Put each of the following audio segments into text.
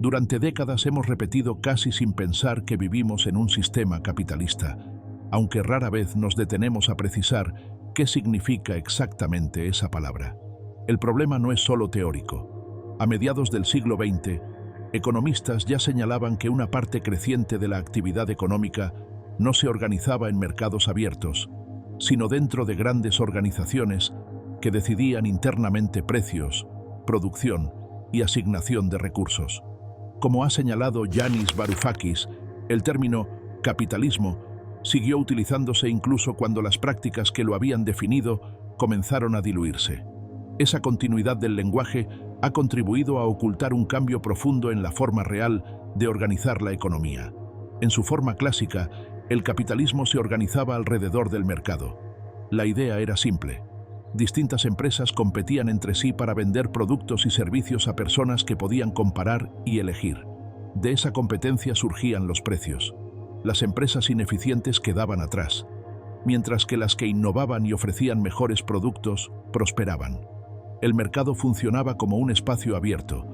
Durante décadas hemos repetido casi sin pensar que vivimos en un sistema capitalista, aunque rara vez nos detenemos a precisar qué significa exactamente esa palabra. El problema no es solo teórico. A mediados del siglo XX, economistas ya señalaban que una parte creciente de la actividad económica no se organizaba en mercados abiertos, sino dentro de grandes organizaciones que decidían internamente precios, producción y asignación de recursos. Como ha señalado Yanis Varoufakis, el término capitalismo siguió utilizándose incluso cuando las prácticas que lo habían definido comenzaron a diluirse. Esa continuidad del lenguaje ha contribuido a ocultar un cambio profundo en la forma real de organizar la economía. En su forma clásica, el capitalismo se organizaba alrededor del mercado. La idea era simple. Distintas empresas competían entre sí para vender productos y servicios a personas que podían comparar y elegir. De esa competencia surgían los precios. Las empresas ineficientes quedaban atrás, mientras que las que innovaban y ofrecían mejores productos prosperaban. El mercado funcionaba como un espacio abierto,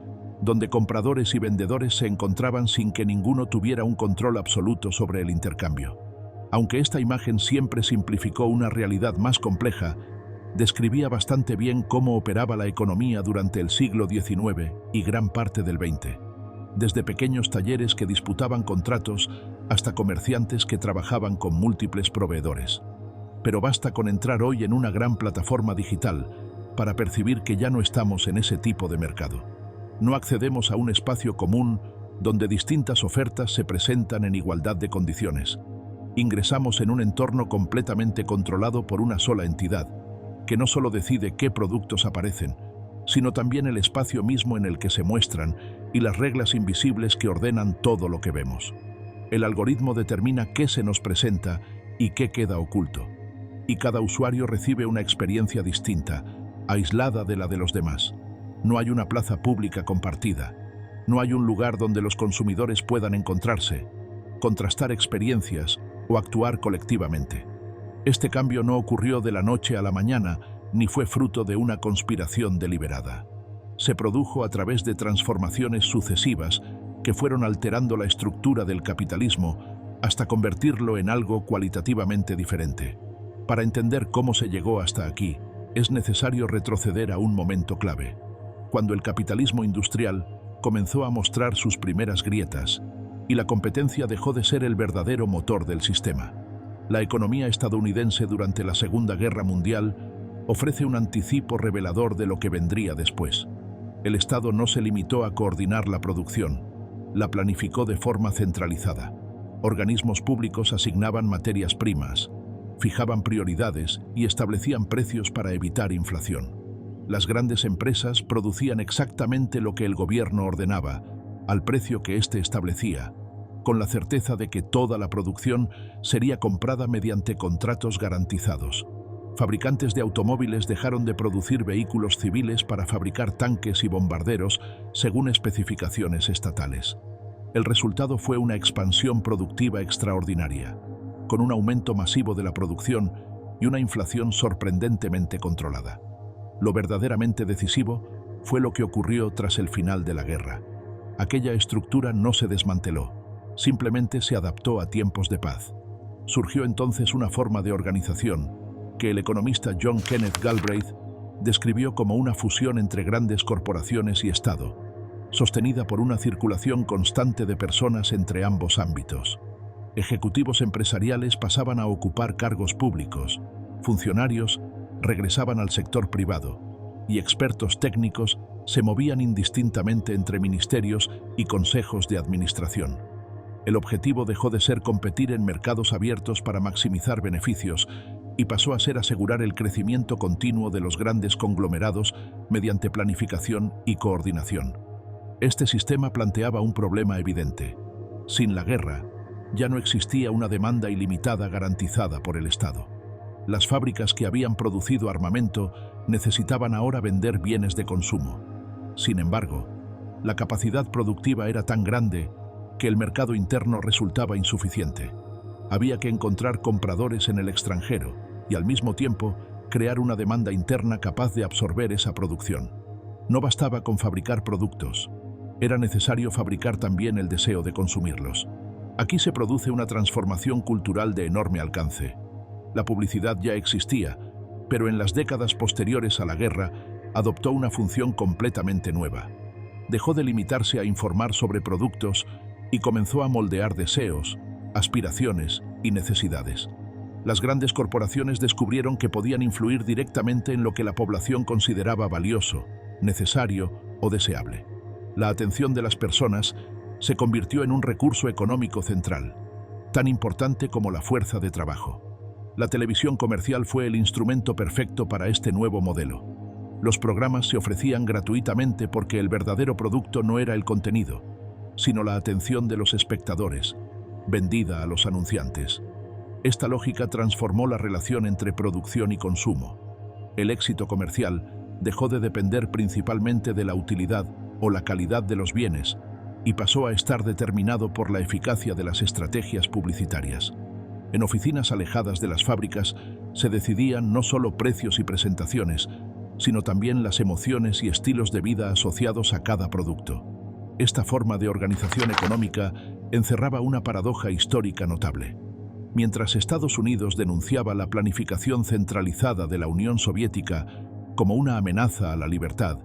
donde compradores y vendedores se encontraban sin que ninguno tuviera un control absoluto sobre el intercambio. Aunque esta imagen siempre simplificó una realidad más compleja, describía bastante bien cómo operaba la economía durante el siglo XIX y gran parte del XX. Desde pequeños talleres que disputaban contratos hasta comerciantes que trabajaban con múltiples proveedores. Pero basta con entrar hoy en una gran plataforma digital para percibir que ya no estamos en ese tipo de mercado. No accedemos a un espacio común donde distintas ofertas se presentan en igualdad de condiciones. Ingresamos en un entorno completamente controlado por una sola entidad, que no solo decide qué productos aparecen, sino también el espacio mismo en el que se muestran y las reglas invisibles que ordenan todo lo que vemos. El algoritmo determina qué se nos presenta y qué queda oculto, y cada usuario recibe una experiencia distinta, aislada de la de los demás. No hay una plaza pública compartida. No hay un lugar donde los consumidores puedan encontrarse, contrastar experiencias o actuar colectivamente. Este cambio no ocurrió de la noche a la mañana, ni fue fruto de una conspiración deliberada. Se produjo a través de transformaciones sucesivas que fueron alterando la estructura del capitalismo hasta convertirlo en algo cualitativamente diferente. Para entender cómo se llegó hasta aquí, es necesario retroceder a un momento clave, cuando el capitalismo industrial comenzó a mostrar sus primeras grietas y la competencia dejó de ser el verdadero motor del sistema. La economía estadounidense durante la Segunda Guerra Mundial ofrece un anticipo revelador de lo que vendría después. El Estado no se limitó a coordinar la producción, la planificó de forma centralizada. Organismos públicos asignaban materias primas, fijaban prioridades y establecían precios para evitar inflación. Las grandes empresas producían exactamente lo que el gobierno ordenaba, al precio que éste establecía, con la certeza de que toda la producción sería comprada mediante contratos garantizados. Fabricantes de automóviles dejaron de producir vehículos civiles para fabricar tanques y bombarderos según especificaciones estatales. El resultado fue una expansión productiva extraordinaria, con un aumento masivo de la producción y una inflación sorprendentemente controlada. Lo verdaderamente decisivo fue lo que ocurrió tras el final de la guerra. Aquella estructura no se desmanteló, simplemente se adaptó a tiempos de paz. Surgió entonces una forma de organización que el economista John Kenneth Galbraith describió como una fusión entre grandes corporaciones y Estado, sostenida por una circulación constante de personas entre ambos ámbitos. Ejecutivos empresariales pasaban a ocupar cargos públicos, funcionarios regresaban al sector privado, y expertos técnicos se movían indistintamente entre ministerios y consejos de administración. El objetivo dejó de ser competir en mercados abiertos para maximizar beneficios y pasó a ser asegurar el crecimiento continuo de los grandes conglomerados mediante planificación y coordinación. Este sistema planteaba un problema evidente. Sin la guerra, ya no existía una demanda ilimitada garantizada por el Estado. Las fábricas que habían producido armamento necesitaban ahora vender bienes de consumo. Sin embargo, la capacidad productiva era tan grande que el mercado interno resultaba insuficiente. Había que encontrar compradores en el extranjero y al mismo tiempo crear una demanda interna capaz de absorber esa producción. No bastaba con fabricar productos. era necesario fabricar también el deseo de consumirlos. Aquí se produce una transformación cultural de enorme alcance. La publicidad ya existía, pero en las décadas posteriores a la guerra adoptó una función completamente nueva. Dejó de limitarse a informar sobre productos y comenzó a moldear deseos, aspiraciones y necesidades. Las grandes corporaciones descubrieron que podían influir directamente en lo que la población consideraba valioso, necesario o deseable. La atención de las personas se convirtió en un recurso económico central, tan importante como la fuerza de trabajo. La televisión comercial fue el instrumento perfecto para este nuevo modelo. Los programas se ofrecían gratuitamente porque el verdadero producto no era el contenido, sino la atención de los espectadores, vendida a los anunciantes. Esta lógica transformó la relación entre producción y consumo. El éxito comercial dejó de depender principalmente de la utilidad o la calidad de los bienes y pasó a estar determinado por la eficacia de las estrategias publicitarias. En oficinas alejadas de las fábricas se decidían no solo precios y presentaciones, sino también las emociones y estilos de vida asociados a cada producto. Esta forma de organización económica encerraba una paradoja histórica notable. Mientras Estados Unidos denunciaba la planificación centralizada de la Unión Soviética como una amenaza a la libertad,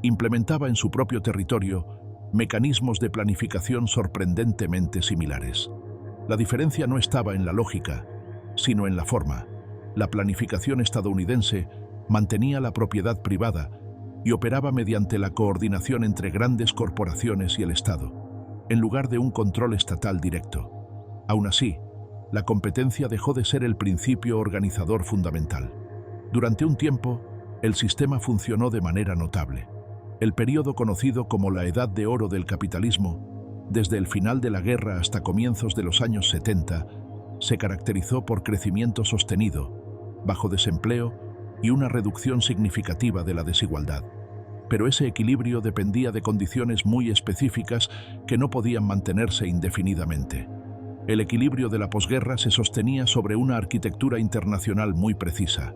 implementaba en su propio territorio mecanismos de planificación sorprendentemente similares. La diferencia no estaba en la lógica, sino en la forma. La planificación estadounidense mantenía la propiedad privada y operaba mediante la coordinación entre grandes corporaciones y el Estado, en lugar de un control estatal directo. Aún así, la competencia dejó de ser el principio organizador fundamental. Durante un tiempo, el sistema funcionó de manera notable. El período conocido como la Edad de Oro del capitalismo, desde el final de la guerra hasta comienzos de los años 70, se caracterizó por crecimiento sostenido, bajo desempleo y una reducción significativa de la desigualdad. Pero ese equilibrio dependía de condiciones muy específicas que no podían mantenerse indefinidamente. El equilibrio de la posguerra se sostenía sobre una arquitectura internacional muy precisa.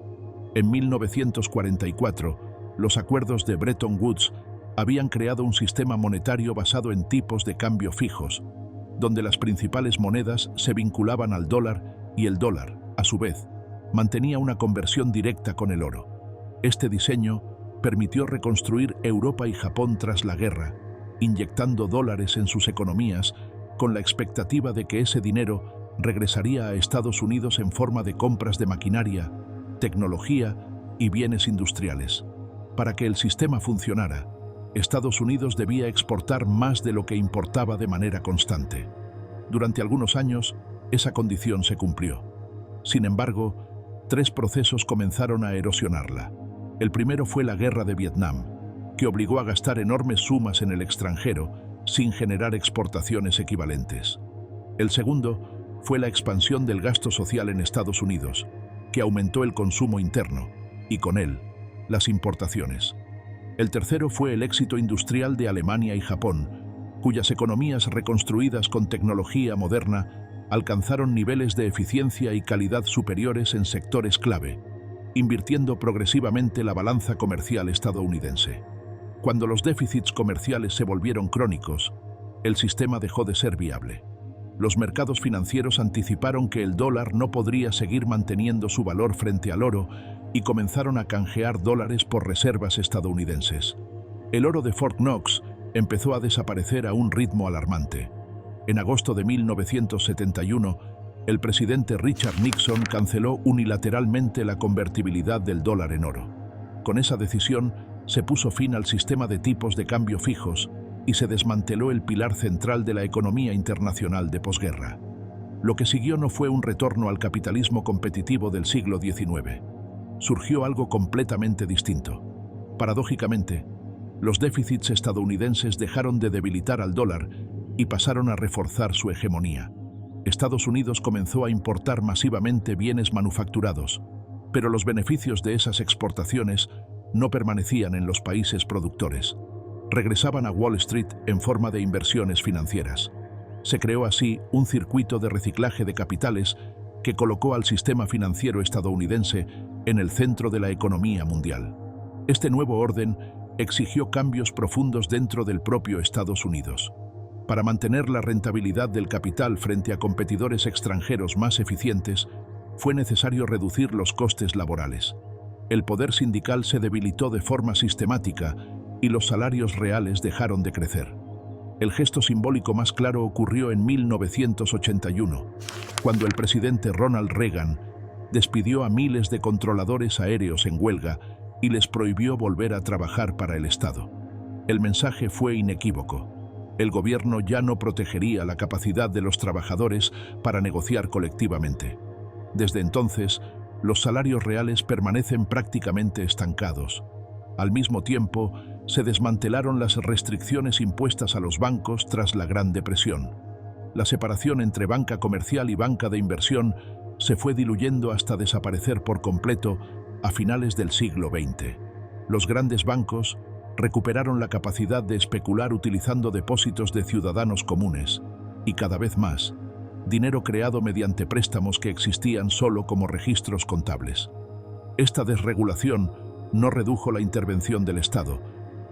En 1944, los acuerdos de Bretton Woods habían creado un sistema monetario basado en tipos de cambio fijos, donde las principales monedas se vinculaban al dólar y el dólar, a su vez, mantenía una conversión directa con el oro. Este diseño permitió reconstruir Europa y Japón tras la guerra, inyectando dólares en sus economías con la expectativa de que ese dinero regresaría a Estados Unidos en forma de compras de maquinaria, tecnología y bienes industriales. Para que el sistema funcionara, Estados Unidos debía exportar más de lo que importaba de manera constante. Durante algunos años, esa condición se cumplió. Sin embargo, tres procesos comenzaron a erosionarla. El primero fue la Guerra de Vietnam, que obligó a gastar enormes sumas en el extranjero sin generar exportaciones equivalentes. El segundo fue la expansión del gasto social en Estados Unidos, que aumentó el consumo interno y, con él, las importaciones. El tercero fue el éxito industrial de Alemania y Japón, cuyas economías reconstruidas con tecnología moderna alcanzaron niveles de eficiencia y calidad superiores en sectores clave, invirtiendo progresivamente la balanza comercial estadounidense. Cuando los déficits comerciales se volvieron crónicos, el sistema dejó de ser viable. Los mercados financieros anticiparon que el dólar no podría seguir manteniendo su valor frente al oro y comenzaron a canjear dólares por reservas estadounidenses. El oro de Fort Knox empezó a desaparecer a un ritmo alarmante. En agosto de 1971, el presidente Richard Nixon canceló unilateralmente la convertibilidad del dólar en oro. Con esa decisión, se puso fin al sistema de tipos de cambio fijos y se desmanteló el pilar central de la economía internacional de posguerra. Lo que siguió no fue un retorno al capitalismo competitivo del siglo XIX. Surgió algo completamente distinto. Paradójicamente, los déficits estadounidenses dejaron de debilitar al dólar y pasaron a reforzar su hegemonía. Estados Unidos comenzó a importar masivamente bienes manufacturados, pero los beneficios de esas exportaciones no permanecían en los países productores. Regresaban a Wall Street en forma de inversiones financieras. Se creó así un circuito de reciclaje de capitales que colocó al sistema financiero estadounidense en el centro de la economía mundial. Este nuevo orden exigió cambios profundos dentro del propio Estados Unidos. Para mantener la rentabilidad del capital frente a competidores extranjeros más eficientes, fue necesario reducir los costes laborales. El poder sindical se debilitó de forma sistemática y los salarios reales dejaron de crecer. El gesto simbólico más claro ocurrió en 1981, cuando el presidente Ronald Reagan despidió a miles de controladores aéreos en huelga y les prohibió volver a trabajar para el Estado. El mensaje fue inequívoco. El gobierno ya no protegería la capacidad de los trabajadores para negociar colectivamente. Desde entonces, los salarios reales permanecen prácticamente estancados. Al mismo tiempo, se desmantelaron las restricciones impuestas a los bancos tras la Gran Depresión. La separación entre banca comercial y banca de inversión se fue diluyendo hasta desaparecer por completo a finales del siglo XX. Los grandes bancos recuperaron la capacidad de especular utilizando depósitos de ciudadanos comunes y, cada vez más, dinero creado mediante préstamos que existían solo como registros contables. Esta desregulación no redujo la intervención del Estado,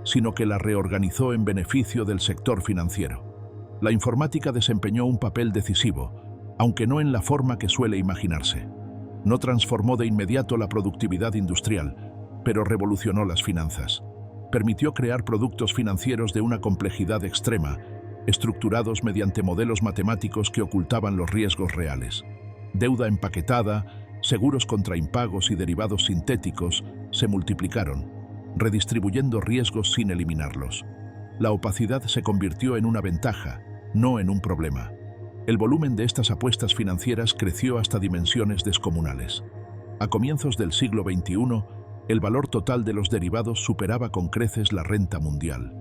sino que la reorganizó en beneficio del sector financiero. La informática desempeñó un papel decisivo, aunque no en la forma que suele imaginarse. No transformó de inmediato la productividad industrial, pero revolucionó las finanzas. Permitió crear productos financieros de una complejidad extrema, estructurados mediante modelos matemáticos que ocultaban los riesgos reales. Deuda empaquetada, seguros contra impagos y derivados sintéticos se multiplicaron, redistribuyendo riesgos sin eliminarlos. La opacidad se convirtió en una ventaja, no en un problema. El volumen de estas apuestas financieras creció hasta dimensiones descomunales. A comienzos del siglo XXI, el valor total de los derivados superaba con creces la renta mundial.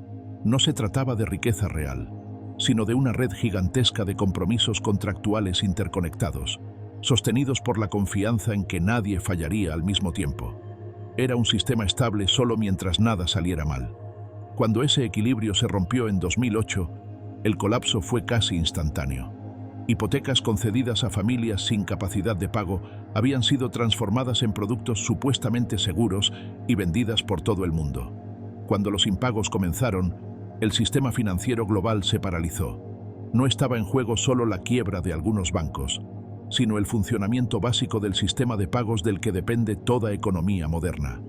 No se trataba de riqueza real, sino de una red gigantesca de compromisos contractuales interconectados, sostenidos por la confianza en que nadie fallaría al mismo tiempo. Era un sistema estable solo mientras nada saliera mal. Cuando ese equilibrio se rompió en 2008, el colapso fue casi instantáneo. Hipotecas concedidas a familias sin capacidad de pago habían sido transformadas en productos supuestamente seguros y vendidas por todo el mundo. Cuando los impagos comenzaron, el sistema financiero global se paralizó. No estaba en juego solo la quiebra de algunos bancos, sino el funcionamiento básico del sistema de pagos del que depende toda economía moderna.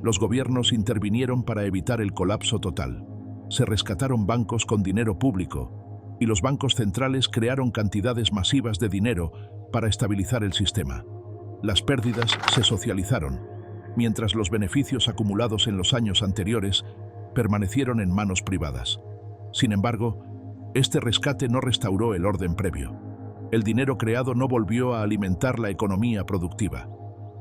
Los gobiernos intervinieron para evitar el colapso total. Se rescataron bancos con dinero público, y los bancos centrales crearon cantidades masivas de dinero para estabilizar el sistema. Las pérdidas se socializaron, mientras los beneficios acumulados en los años anteriores permanecieron en manos privadas. Sin embargo, este rescate no restauró el orden previo. El dinero creado no volvió a alimentar la economía productiva.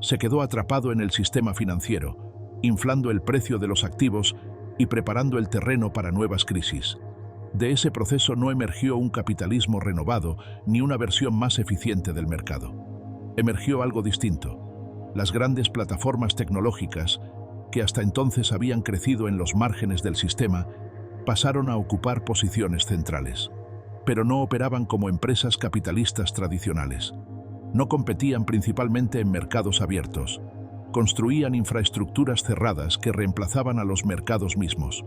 Se quedó atrapado en el sistema financiero, inflando el precio de los activos y preparando el terreno para nuevas crisis. De ese proceso no emergió un capitalismo renovado ni una versión más eficiente del mercado. Emergió algo distinto. Las grandes plataformas tecnológicas, que hasta entonces habían crecido en los márgenes del sistema, pasaron a ocupar posiciones centrales. Pero no operaban como empresas capitalistas tradicionales. No competían principalmente en mercados abiertos. Construían infraestructuras cerradas que reemplazaban a los mercados mismos.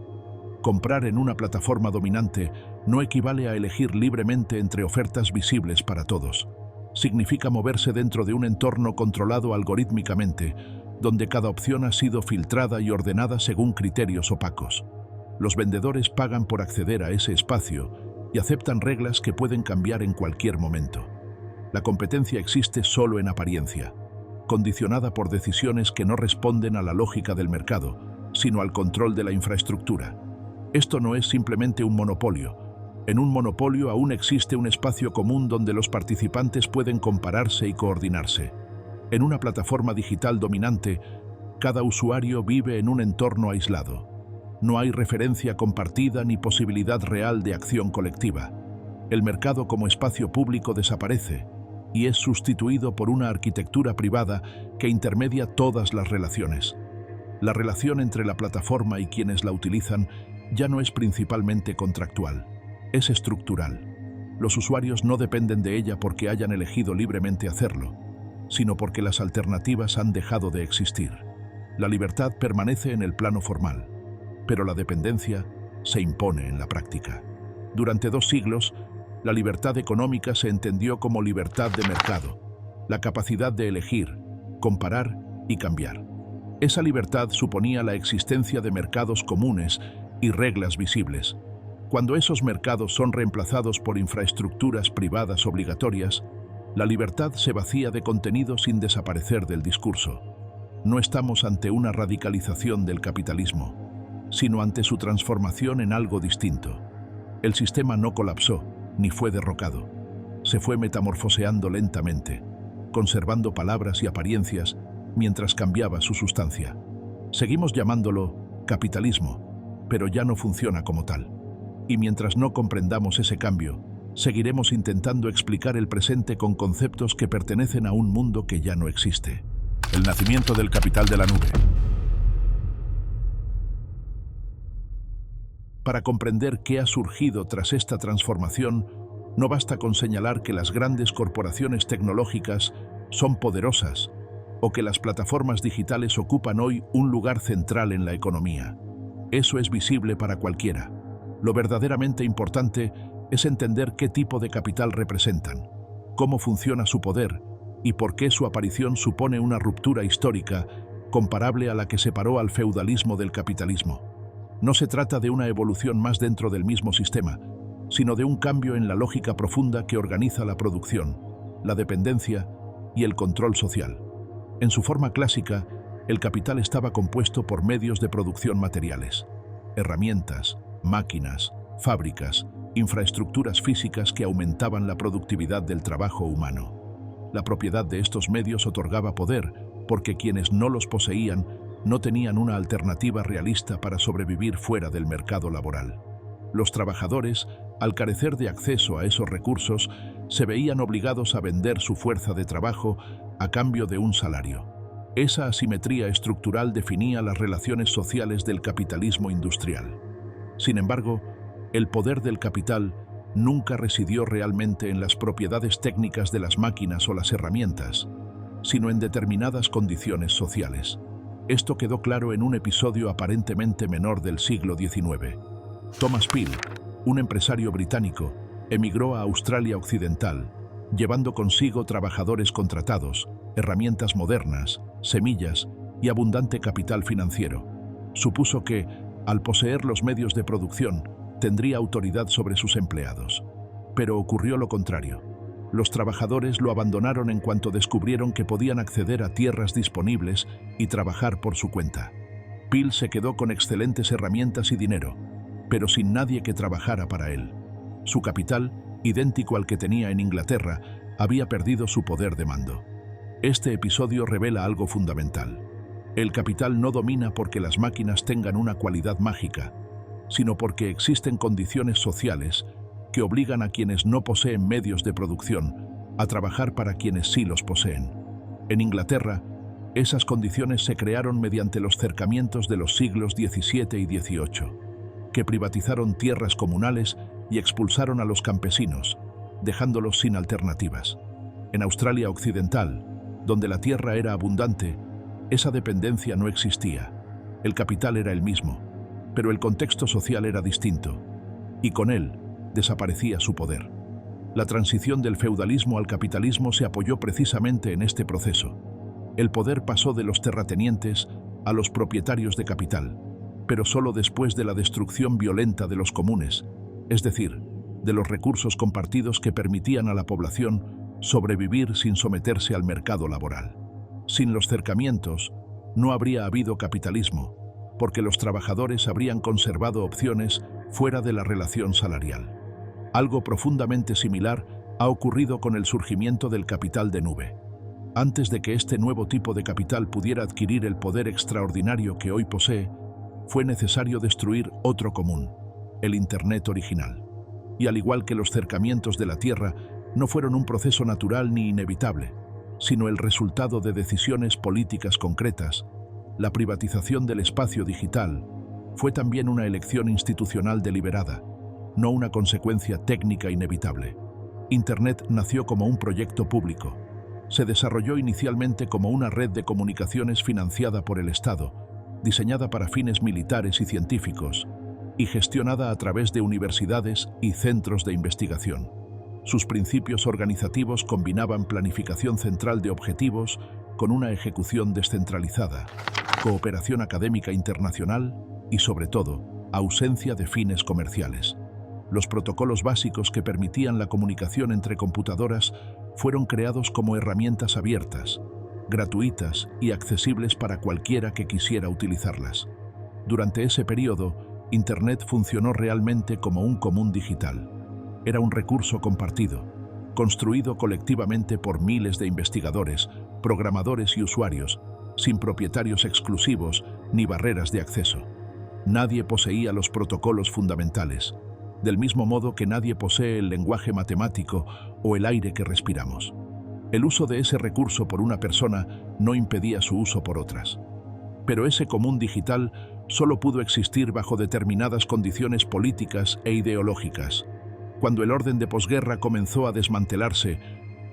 Comprar en una plataforma dominante no equivale a elegir libremente entre ofertas visibles para todos. Significa moverse dentro de un entorno controlado algorítmicamente, donde cada opción ha sido filtrada y ordenada según criterios opacos. Los vendedores pagan por acceder a ese espacio y aceptan reglas que pueden cambiar en cualquier momento. La competencia existe solo en apariencia, condicionada por decisiones que no responden a la lógica del mercado, sino al control de la infraestructura. Esto no es simplemente un monopolio. En un monopolio aún existe un espacio común donde los participantes pueden compararse y coordinarse. En una plataforma digital dominante, cada usuario vive en un entorno aislado. No hay referencia compartida ni posibilidad real de acción colectiva. El mercado como espacio público desaparece y es sustituido por una arquitectura privada que intermedia todas las relaciones. La relación entre la plataforma y quienes la utilizan ya no es principalmente contractual, es estructural. Los usuarios no dependen de ella porque hayan elegido libremente hacerlo, sino porque las alternativas han dejado de existir. La libertad permanece en el plano formal, pero la dependencia se impone en la práctica. Durante 2 siglos, la libertad económica se entendió como libertad de mercado, la capacidad de elegir, comparar y cambiar. Esa libertad suponía la existencia de mercados comunes y reglas visibles. Cuando esos mercados son reemplazados por infraestructuras privadas obligatorias, la libertad se vacía de contenido sin desaparecer del discurso. No estamos ante una radicalización del capitalismo, sino ante su transformación en algo distinto. El sistema no colapsó, ni fue derrocado. Se fue metamorfoseando lentamente, conservando palabras y apariencias mientras cambiaba su sustancia. Seguimos llamándolo capitalismo, pero ya no funciona como tal. Y mientras no comprendamos ese cambio, seguiremos intentando explicar el presente con conceptos que pertenecen a un mundo que ya no existe. El nacimiento del capital de la nube. Para comprender qué ha surgido tras esta transformación, no basta con señalar que las grandes corporaciones tecnológicas son poderosas o que las plataformas digitales ocupan hoy un lugar central en la economía. Eso es visible para cualquiera. Lo verdaderamente importante es entender qué tipo de capital representan, cómo funciona su poder y por qué su aparición supone una ruptura histórica comparable a la que separó al feudalismo del capitalismo. No se trata de una evolución más dentro del mismo sistema, sino de un cambio en la lógica profunda que organiza la producción, la dependencia y el control social. En su forma clásica, el capital estaba compuesto por medios de producción materiales, herramientas, máquinas, fábricas, infraestructuras físicas que aumentaban la productividad del trabajo humano. La propiedad de estos medios otorgaba poder, porque quienes no los poseían no tenían una alternativa realista para sobrevivir fuera del mercado laboral. Los trabajadores, al carecer de acceso a esos recursos, se veían obligados a vender su fuerza de trabajo a cambio de un salario. Esa asimetría estructural definía las relaciones sociales del capitalismo industrial. Sin embargo, el poder del capital nunca residió realmente en las propiedades técnicas de las máquinas o las herramientas, sino en determinadas condiciones sociales. Esto quedó claro en un episodio aparentemente menor del siglo XIX. Thomas Peel, un empresario británico, emigró a Australia Occidental, llevando consigo trabajadores contratados, herramientas modernas, semillas y abundante capital financiero. Supuso que, al poseer los medios de producción, tendría autoridad sobre sus empleados. Pero ocurrió lo contrario. Los trabajadores lo abandonaron en cuanto descubrieron que podían acceder a tierras disponibles y trabajar por su cuenta. Peel se quedó con excelentes herramientas y dinero, pero sin nadie que trabajara para él. Su capital, idéntico al que tenía en Inglaterra, había perdido su poder de mando. Este episodio revela algo fundamental. El capital no domina porque las máquinas tengan una cualidad mágica, sino porque existen condiciones sociales que obligan a quienes no poseen medios de producción a trabajar para quienes sí los poseen. En Inglaterra, esas condiciones se crearon mediante los cercamientos de los siglos XVII y XVIII, que privatizaron tierras comunales y expulsaron a los campesinos, dejándolos sin alternativas. En Australia Occidental, donde la tierra era abundante, esa dependencia no existía. El capital era el mismo, pero el contexto social era distinto, y con él desaparecía su poder. La transición del feudalismo al capitalismo se apoyó precisamente en este proceso. El poder pasó de los terratenientes a los propietarios de capital, pero solo después de la destrucción violenta de los comunes, es decir, de los recursos compartidos que permitían a la población sobrevivir sin someterse al mercado laboral. Sin los cercamientos, no habría habido capitalismo, porque los trabajadores habrían conservado opciones fuera de la relación salarial. Algo profundamente similar ha ocurrido con el surgimiento del capital de nube. Antes de que este nuevo tipo de capital pudiera adquirir el poder extraordinario que hoy posee, fue necesario destruir otro común, el Internet original. Y al igual que los cercamientos de la Tierra, no fueron un proceso natural ni inevitable, sino el resultado de decisiones políticas concretas. La privatización del espacio digital fue también una elección institucional deliberada, no una consecuencia técnica inevitable. Internet nació como un proyecto público. Se desarrolló inicialmente como una red de comunicaciones financiada por el Estado, diseñada para fines militares y científicos, y gestionada a través de universidades y centros de investigación. Sus principios organizativos combinaban planificación central de objetivos con una ejecución descentralizada, cooperación académica internacional y, sobre todo, ausencia de fines comerciales. Los protocolos básicos que permitían la comunicación entre computadoras fueron creados como herramientas abiertas, gratuitas y accesibles para cualquiera que quisiera utilizarlas. Durante ese periodo, Internet funcionó realmente como un común digital. Era un recurso compartido, construido colectivamente por miles de investigadores, programadores y usuarios, sin propietarios exclusivos ni barreras de acceso. Nadie poseía los protocolos fundamentales, del mismo modo que nadie posee el lenguaje matemático o el aire que respiramos. El uso de ese recurso por una persona no impedía su uso por otras. Pero ese común digital solo pudo existir bajo determinadas condiciones políticas e ideológicas. Cuando el orden de posguerra comenzó a desmantelarse,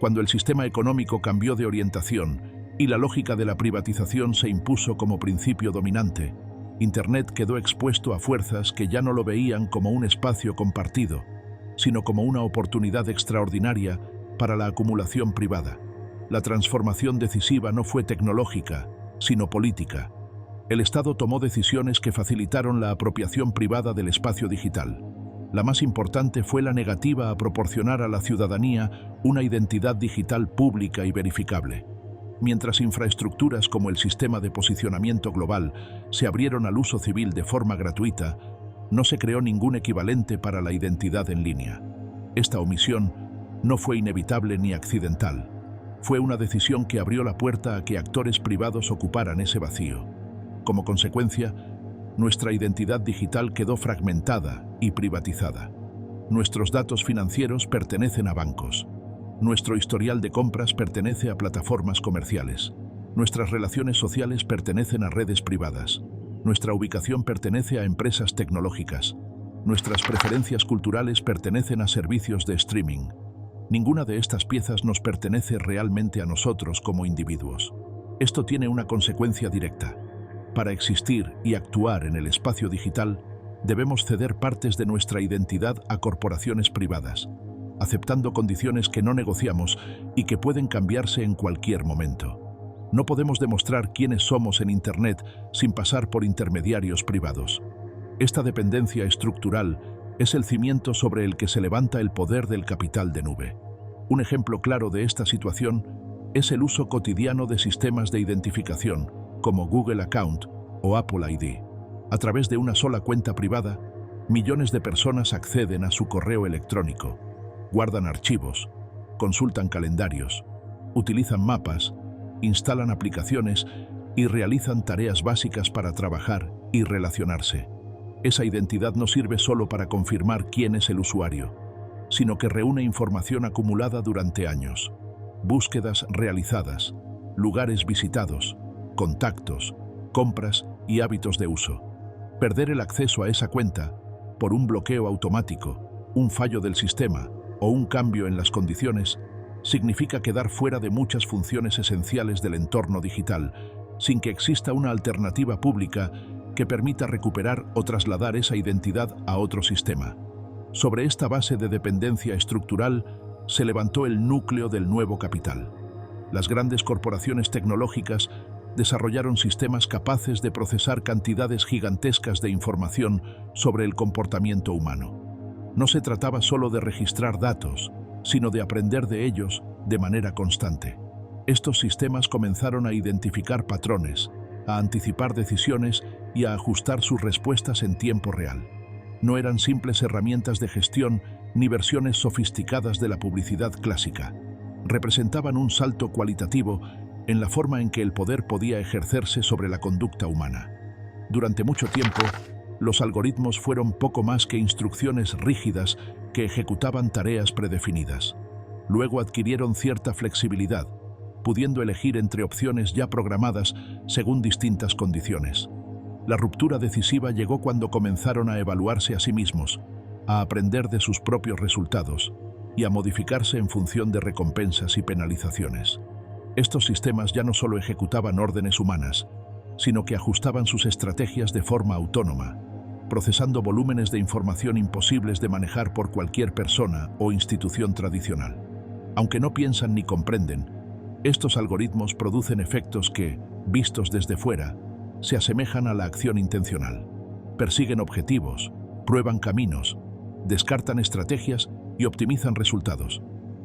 cuando el sistema económico cambió de orientación y la lógica de la privatización se impuso como principio dominante, Internet quedó expuesto a fuerzas que ya no lo veían como un espacio compartido, sino como una oportunidad extraordinaria para la acumulación privada. La transformación decisiva no fue tecnológica, sino política. El Estado tomó decisiones que facilitaron la apropiación privada del espacio digital. La más importante fue la negativa a proporcionar a la ciudadanía una identidad digital pública y verificable. Mientras infraestructuras como el sistema de posicionamiento global se abrieron al uso civil de forma gratuita, no se creó ningún equivalente para la identidad en línea. Esta omisión no fue inevitable ni accidental. Fue una decisión que abrió la puerta a que actores privados ocuparan ese vacío. Como consecuencia, nuestra identidad digital quedó fragmentada y privatizada. Nuestros datos financieros pertenecen a bancos. Nuestro historial de compras pertenece a plataformas comerciales. Nuestras relaciones sociales pertenecen a redes privadas. Nuestra ubicación pertenece a empresas tecnológicas. Nuestras preferencias culturales pertenecen a servicios de streaming. Ninguna de estas piezas nos pertenece realmente a nosotros como individuos. Esto tiene una consecuencia directa. Para existir y actuar en el espacio digital, debemos ceder partes de nuestra identidad a corporaciones privadas, aceptando condiciones que no negociamos y que pueden cambiarse en cualquier momento. No podemos demostrar quiénes somos en Internet sin pasar por intermediarios privados. Esta dependencia estructural es el cimiento sobre el que se levanta el poder del capital de nube. Un ejemplo claro de esta situación es el uso cotidiano de sistemas de identificación, como Google Account o Apple ID. A través de una sola cuenta privada, millones de personas acceden a su correo electrónico, guardan archivos, consultan calendarios, utilizan mapas, instalan aplicaciones y realizan tareas básicas para trabajar y relacionarse. Esa identidad no sirve solo para confirmar quién es el usuario, sino que reúne información acumulada durante años, búsquedas realizadas, lugares visitados, contactos, compras y hábitos de uso. Perder el acceso a esa cuenta, por un bloqueo automático, un fallo del sistema o un cambio en las condiciones, significa quedar fuera de muchas funciones esenciales del entorno digital, sin que exista una alternativa pública que permita recuperar o trasladar esa identidad a otro sistema. Sobre esta base de dependencia estructural se levantó el núcleo del nuevo capital. Las grandes corporaciones tecnológicas desarrollaron sistemas capaces de procesar cantidades gigantescas de información sobre el comportamiento humano. No se trataba solo de registrar datos, sino de aprender de ellos de manera constante. Estos sistemas comenzaron a identificar patrones, a anticipar decisiones y a ajustar sus respuestas en tiempo real. No eran simples herramientas de gestión ni versiones sofisticadas de la publicidad clásica. Representaban un salto cualitativo en la forma en que el poder podía ejercerse sobre la conducta humana. Durante mucho tiempo, los algoritmos fueron poco más que instrucciones rígidas que ejecutaban tareas predefinidas. Luego adquirieron cierta flexibilidad, pudiendo elegir entre opciones ya programadas según distintas condiciones. La ruptura decisiva llegó cuando comenzaron a evaluarse a sí mismos, a aprender de sus propios resultados y a modificarse en función de recompensas y penalizaciones. Estos sistemas ya no solo ejecutaban órdenes humanas, sino que ajustaban sus estrategias de forma autónoma, procesando volúmenes de información imposibles de manejar por cualquier persona o institución tradicional. Aunque no piensan ni comprenden, estos algoritmos producen efectos que, vistos desde fuera, se asemejan a la acción intencional. Persiguen objetivos, prueban caminos, descartan estrategias y optimizan resultados.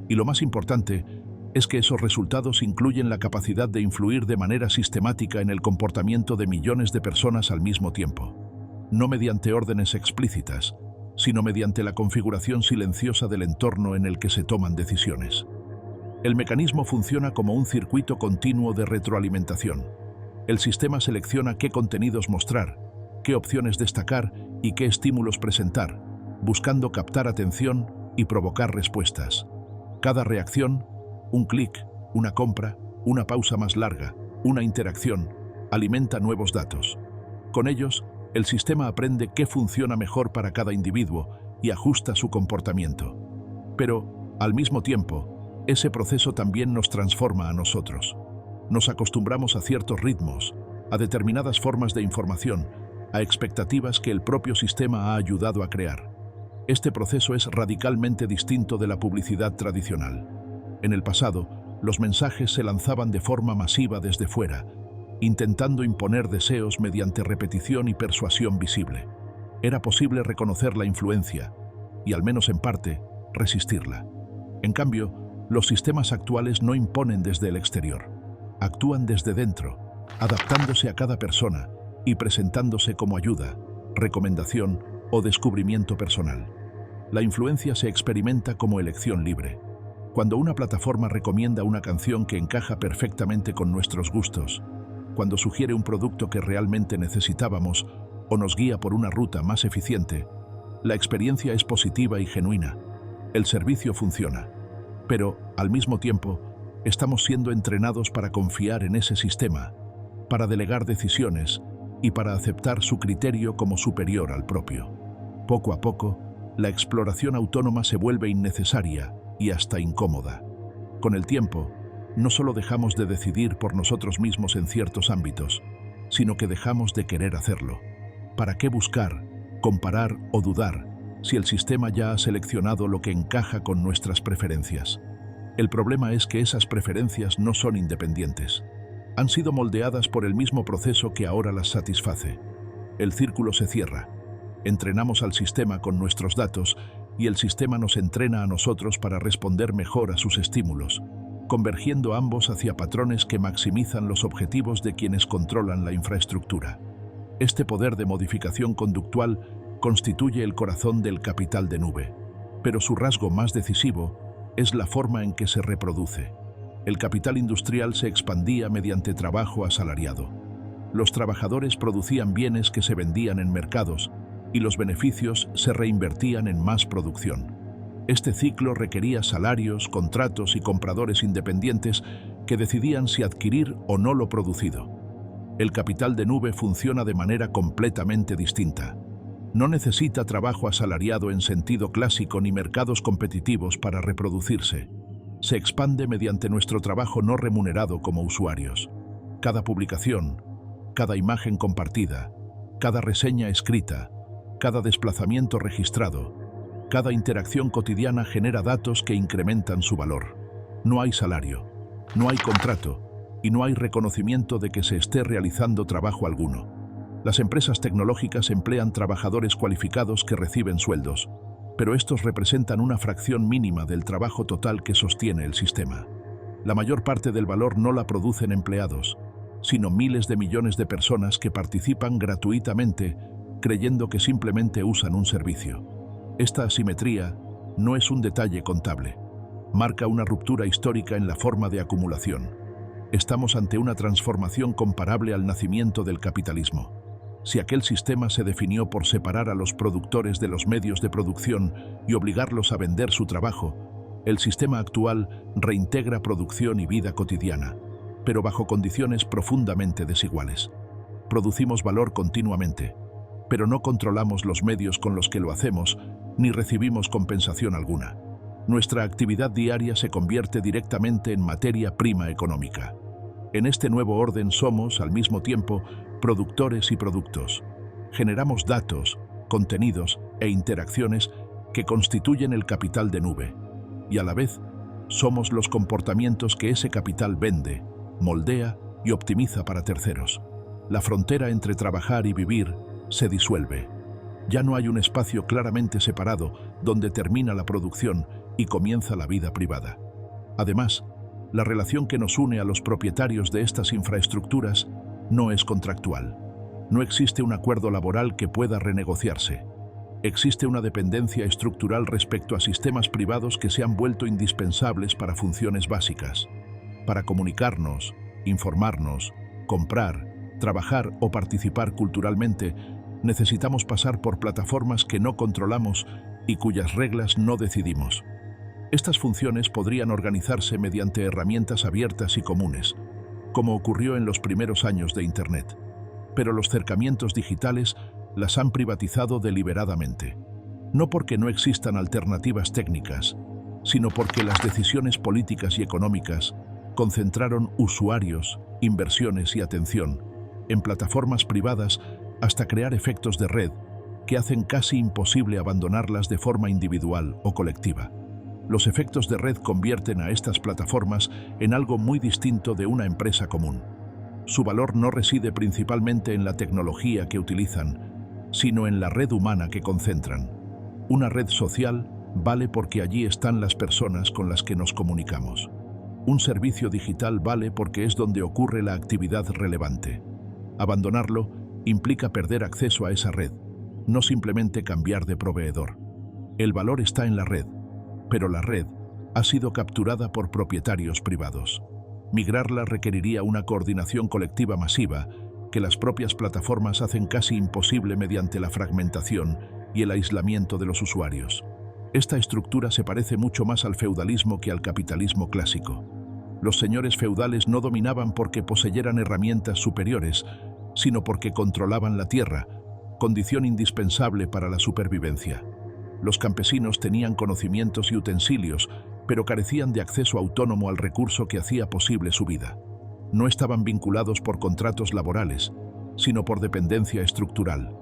Y lo más importante es que esos resultados incluyen la capacidad de influir de manera sistemática en el comportamiento de millones de personas al mismo tiempo. No mediante órdenes explícitas, sino mediante la configuración silenciosa del entorno en el que se toman decisiones. El mecanismo funciona como un circuito continuo de retroalimentación. El sistema selecciona qué contenidos mostrar, qué opciones destacar y qué estímulos presentar, buscando captar atención y provocar respuestas. Cada reacción, un clic, una compra, una pausa más larga, una interacción, alimenta nuevos datos. Con ellos, el sistema aprende qué funciona mejor para cada individuo y ajusta su comportamiento. Pero, al mismo tiempo, ese proceso también nos transforma a nosotros. Nos acostumbramos a ciertos ritmos, a determinadas formas de información, a expectativas que el propio sistema ha ayudado a crear. Este proceso es radicalmente distinto de la publicidad tradicional. En el pasado, los mensajes se lanzaban de forma masiva desde fuera, intentando imponer deseos mediante repetición y persuasión visible. Era posible reconocer la influencia y, al menos en parte, resistirla. En cambio, los sistemas actuales no imponen desde el exterior. Actúan desde dentro, adaptándose a cada persona y presentándose como ayuda, recomendación o descubrimiento personal. La influencia se experimenta como elección libre. Cuando una plataforma recomienda una canción que encaja perfectamente con nuestros gustos, cuando sugiere un producto que realmente necesitábamos o nos guía por una ruta más eficiente, la experiencia es positiva y genuina. El servicio funciona. Pero, al mismo tiempo, estamos siendo entrenados para confiar en ese sistema, para delegar decisiones y para aceptar su criterio como superior al propio. Poco a poco, la exploración autónoma se vuelve innecesaria y hasta incómoda. Con el tiempo, no solo dejamos de decidir por nosotros mismos en ciertos ámbitos, sino que dejamos de querer hacerlo. ¿Para qué buscar, comparar o dudar si el sistema ya ha seleccionado lo que encaja con nuestras preferencias? El problema es que esas preferencias no son independientes. Han sido moldeadas por el mismo proceso que ahora las satisface. El círculo se cierra. Entrenamos al sistema con nuestros datos y el sistema nos entrena a nosotros para responder mejor a sus estímulos, convergiendo ambos hacia patrones que maximizan los objetivos de quienes controlan la infraestructura. Este poder de modificación conductual constituye el corazón del capital de nube, pero su rasgo más decisivo es la forma en que se reproduce. El capital industrial se expandía mediante trabajo asalariado. Los trabajadores producían bienes que se vendían en mercados y los beneficios se reinvertían en más producción. Este ciclo requería salarios, contratos y compradores independientes que decidían si adquirir o no lo producido. El capital de nube funciona de manera completamente distinta. No necesita trabajo asalariado en sentido clásico ni mercados competitivos para reproducirse. Se expande mediante nuestro trabajo no remunerado como usuarios. Cada publicación, cada imagen compartida, cada reseña escrita, cada desplazamiento registrado, cada interacción cotidiana genera datos que incrementan su valor. No hay salario, no hay contrato y no hay reconocimiento de que se esté realizando trabajo alguno. Las empresas tecnológicas emplean trabajadores cualificados que reciben sueldos, pero estos representan una fracción mínima del trabajo total que sostiene el sistema. La mayor parte del valor no la producen empleados, sino miles de millones de personas que participan gratuitamente creyendo que simplemente usan un servicio. Esta asimetría no es un detalle contable. Marca una ruptura histórica en la forma de acumulación. Estamos ante una transformación comparable al nacimiento del capitalismo. Si aquel sistema se definió por separar a los productores de los medios de producción y obligarlos a vender su trabajo, el sistema actual reintegra producción y vida cotidiana, pero bajo condiciones profundamente desiguales. Producimos valor continuamente, pero no controlamos los medios con los que lo hacemos, ni recibimos compensación alguna. Nuestra actividad diaria se convierte directamente en materia prima económica. En este nuevo orden somos, al mismo tiempo, productores y productos. Generamos datos, contenidos e interacciones que constituyen el capital de nube, y a la vez somos los comportamientos que ese capital vende, moldea y optimiza para terceros. La frontera entre trabajar y vivir se disuelve. Ya no hay un espacio claramente separado donde termina la producción y comienza la vida privada. Además, la relación que nos une a los propietarios de estas infraestructuras no es contractual. No existe un acuerdo laboral que pueda renegociarse. Existe una dependencia estructural respecto a sistemas privados que se han vuelto indispensables para funciones básicas. Para comunicarnos, informarnos, comprar, trabajar o participar culturalmente, necesitamos pasar por plataformas que no controlamos y cuyas reglas no decidimos. Estas funciones podrían organizarse mediante herramientas abiertas y comunes, como ocurrió en los primeros años de Internet. Pero los cercamientos digitales las han privatizado deliberadamente. No porque no existan alternativas técnicas, sino porque las decisiones políticas y económicas concentraron usuarios, inversiones y atención en plataformas privadas hasta crear efectos de red que hacen casi imposible abandonarlas de forma individual o colectiva. Los efectos de red convierten a estas plataformas en algo muy distinto de una empresa común. Su valor no reside principalmente en la tecnología que utilizan, sino en la red humana que concentran. Una red social vale porque allí están las personas con las que nos comunicamos. Un servicio digital vale porque es donde ocurre la actividad relevante. Abandonarlo implica perder acceso a esa red, no simplemente cambiar de proveedor. El valor está en la red, pero la red ha sido capturada por propietarios privados. Migrarla requeriría una coordinación colectiva masiva que las propias plataformas hacen casi imposible mediante la fragmentación y el aislamiento de los usuarios. Esta estructura se parece mucho más al feudalismo que al capitalismo clásico. Los señores feudales no dominaban porque poseyeran herramientas superiores, sino porque controlaban la tierra, condición indispensable para la supervivencia. Los campesinos tenían conocimientos y utensilios, pero carecían de acceso autónomo al recurso que hacía posible su vida. No estaban vinculados por contratos laborales, sino por dependencia estructural.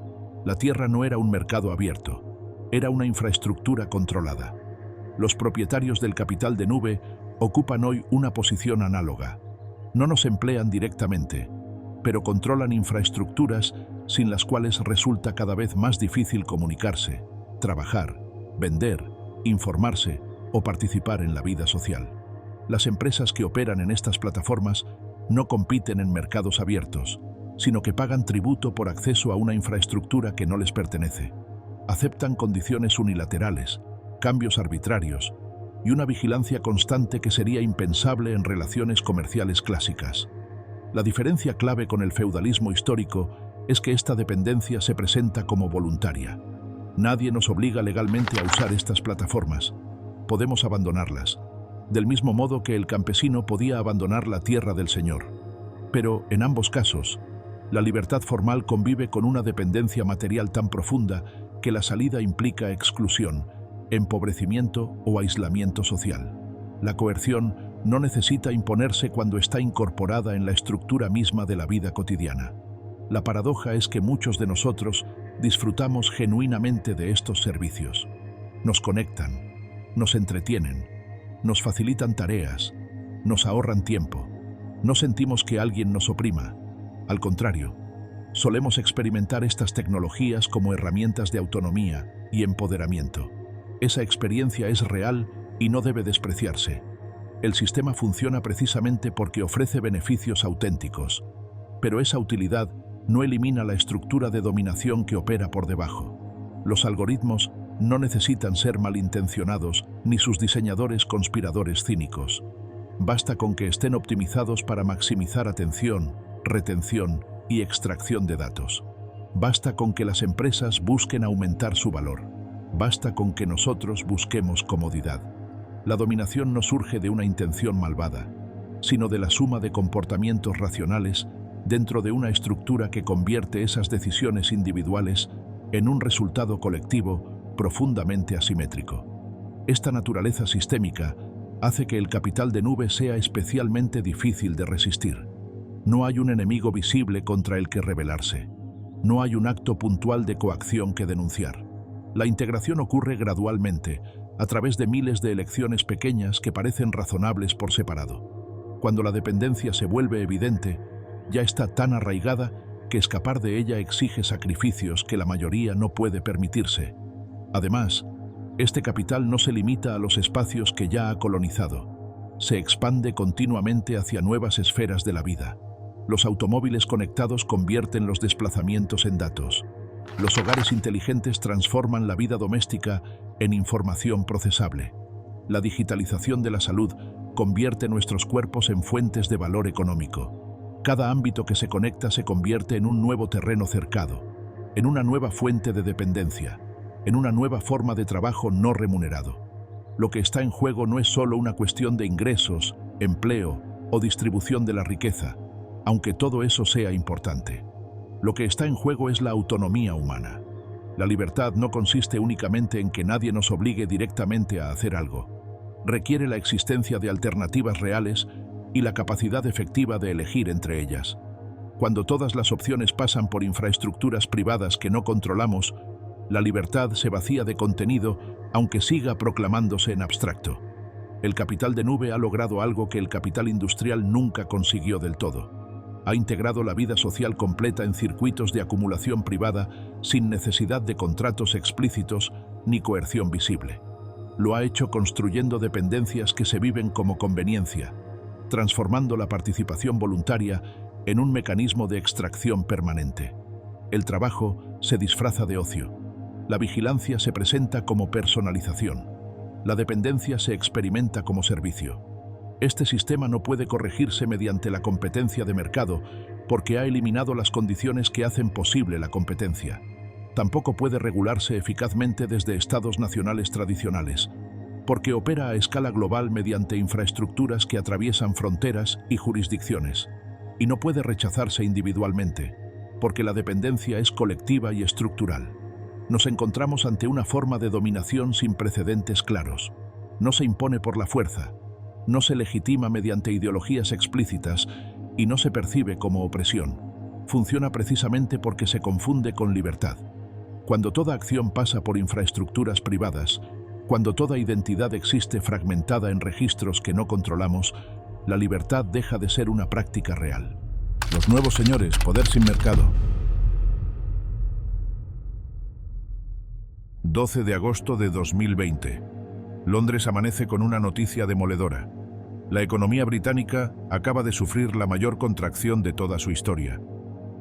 La tierra no era un mercado abierto, era una infraestructura controlada. Los propietarios del capital de nube ocupan hoy una posición análoga. No nos emplean directamente, pero controlan infraestructuras sin las cuales resulta cada vez más difícil comunicarse, trabajar, vender, informarse o participar en la vida social. Las empresas que operan en estas plataformas no compiten en mercados abiertos, sino que pagan tributo por acceso a una infraestructura que no les pertenece. Aceptan condiciones unilaterales, cambios arbitrarios y una vigilancia constante que sería impensable en relaciones comerciales clásicas. La diferencia clave con el feudalismo histórico es que esta dependencia se presenta como voluntaria. Nadie nos obliga legalmente a usar estas plataformas. Podemos abandonarlas, del mismo modo que el campesino podía abandonar la tierra del señor. Pero, en ambos casos, la libertad formal convive con una dependencia material tan profunda que la salida implica exclusión, empobrecimiento o aislamiento social. La coerción no necesita imponerse cuando está incorporada en la estructura misma de la vida cotidiana. La paradoja es que muchos de nosotros disfrutamos genuinamente de estos servicios. Nos conectan, nos entretienen, nos facilitan tareas, nos ahorran tiempo. No sentimos que alguien nos oprima. Al contrario, solemos experimentar estas tecnologías como herramientas de autonomía y empoderamiento. Esa experiencia es real y no debe despreciarse. El sistema funciona precisamente porque ofrece beneficios auténticos, pero esa utilidad no elimina la estructura de dominación que opera por debajo. Los algoritmos no necesitan ser malintencionados ni sus diseñadores conspiradores cínicos. Basta con que estén optimizados para maximizar atención, retención y extracción de datos. Basta con que las empresas busquen aumentar su valor. Basta con que nosotros busquemos comodidad. La dominación no surge de una intención malvada, sino de la suma de comportamientos racionales dentro de una estructura que convierte esas decisiones individuales en un resultado colectivo profundamente asimétrico. Esta naturaleza sistémica hace que el capital de nube sea especialmente difícil de resistir. No hay un enemigo visible contra el que rebelarse. No hay un acto puntual de coacción que denunciar. La integración ocurre gradualmente, a través de miles de elecciones pequeñas que parecen razonables por separado. Cuando la dependencia se vuelve evidente, ya está tan arraigada que escapar de ella exige sacrificios que la mayoría no puede permitirse. Además, este capital no se limita a los espacios que ya ha colonizado. Se expande continuamente hacia nuevas esferas de la vida. Los automóviles conectados convierten los desplazamientos en datos. Los hogares inteligentes transforman la vida doméstica en información procesable. La digitalización de la salud convierte nuestros cuerpos en fuentes de valor económico. Cada ámbito que se conecta se convierte en un nuevo terreno cercado, en una nueva fuente de dependencia, en una nueva forma de trabajo no remunerado. Lo que está en juego no es solo una cuestión de ingresos, empleo o distribución de la riqueza, aunque todo eso sea importante. Lo que está en juego es la autonomía humana. La libertad no consiste únicamente en que nadie nos obligue directamente a hacer algo. Requiere la existencia de alternativas reales y la capacidad efectiva de elegir entre ellas. Cuando todas las opciones pasan por infraestructuras privadas que no controlamos, la libertad se vacía de contenido, aunque siga proclamándose en abstracto. El capital de nube ha logrado algo que el capital industrial nunca consiguió del todo. Ha integrado la vida social completa en circuitos de acumulación privada sin necesidad de contratos explícitos ni coerción visible. Lo ha hecho construyendo dependencias que se viven como conveniencia, transformando la participación voluntaria en un mecanismo de extracción permanente. El trabajo se disfraza de ocio. La vigilancia se presenta como personalización. La dependencia se experimenta como servicio. Este sistema no puede corregirse mediante la competencia de mercado porque ha eliminado las condiciones que hacen posible la competencia. Tampoco puede regularse eficazmente desde estados nacionales tradicionales, porque opera a escala global mediante infraestructuras que atraviesan fronteras y jurisdicciones. Y no puede rechazarse individualmente, porque la dependencia es colectiva y estructural. Nos encontramos ante una forma de dominación sin precedentes claros. No se impone por la fuerza, no se legitima mediante ideologías explícitas y no se percibe como opresión. Funciona precisamente porque se confunde con libertad. Cuando toda acción pasa por infraestructuras privadas, cuando toda identidad existe fragmentada en registros que no controlamos, la libertad deja de ser una práctica real. Los nuevos señores, poder sin mercado. 12 de agosto de 2020. Londres amanece con una noticia demoledora. La economía británica acaba de sufrir la mayor contracción de toda su historia.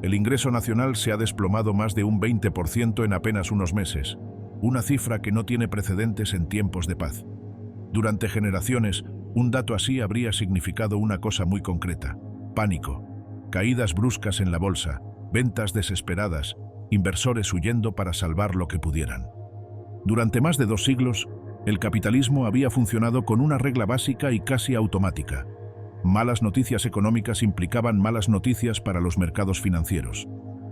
El ingreso nacional se ha desplomado más de un 20% en apenas unos meses, una cifra que no tiene precedentes en tiempos de paz. Durante generaciones, un dato así habría significado una cosa muy concreta: pánico, caídas bruscas en la bolsa, ventas desesperadas, inversores huyendo para salvar lo que pudieran. Durante más de 2 siglos, el capitalismo había funcionado con una regla básica y casi automática. Malas noticias económicas implicaban malas noticias para los mercados financieros.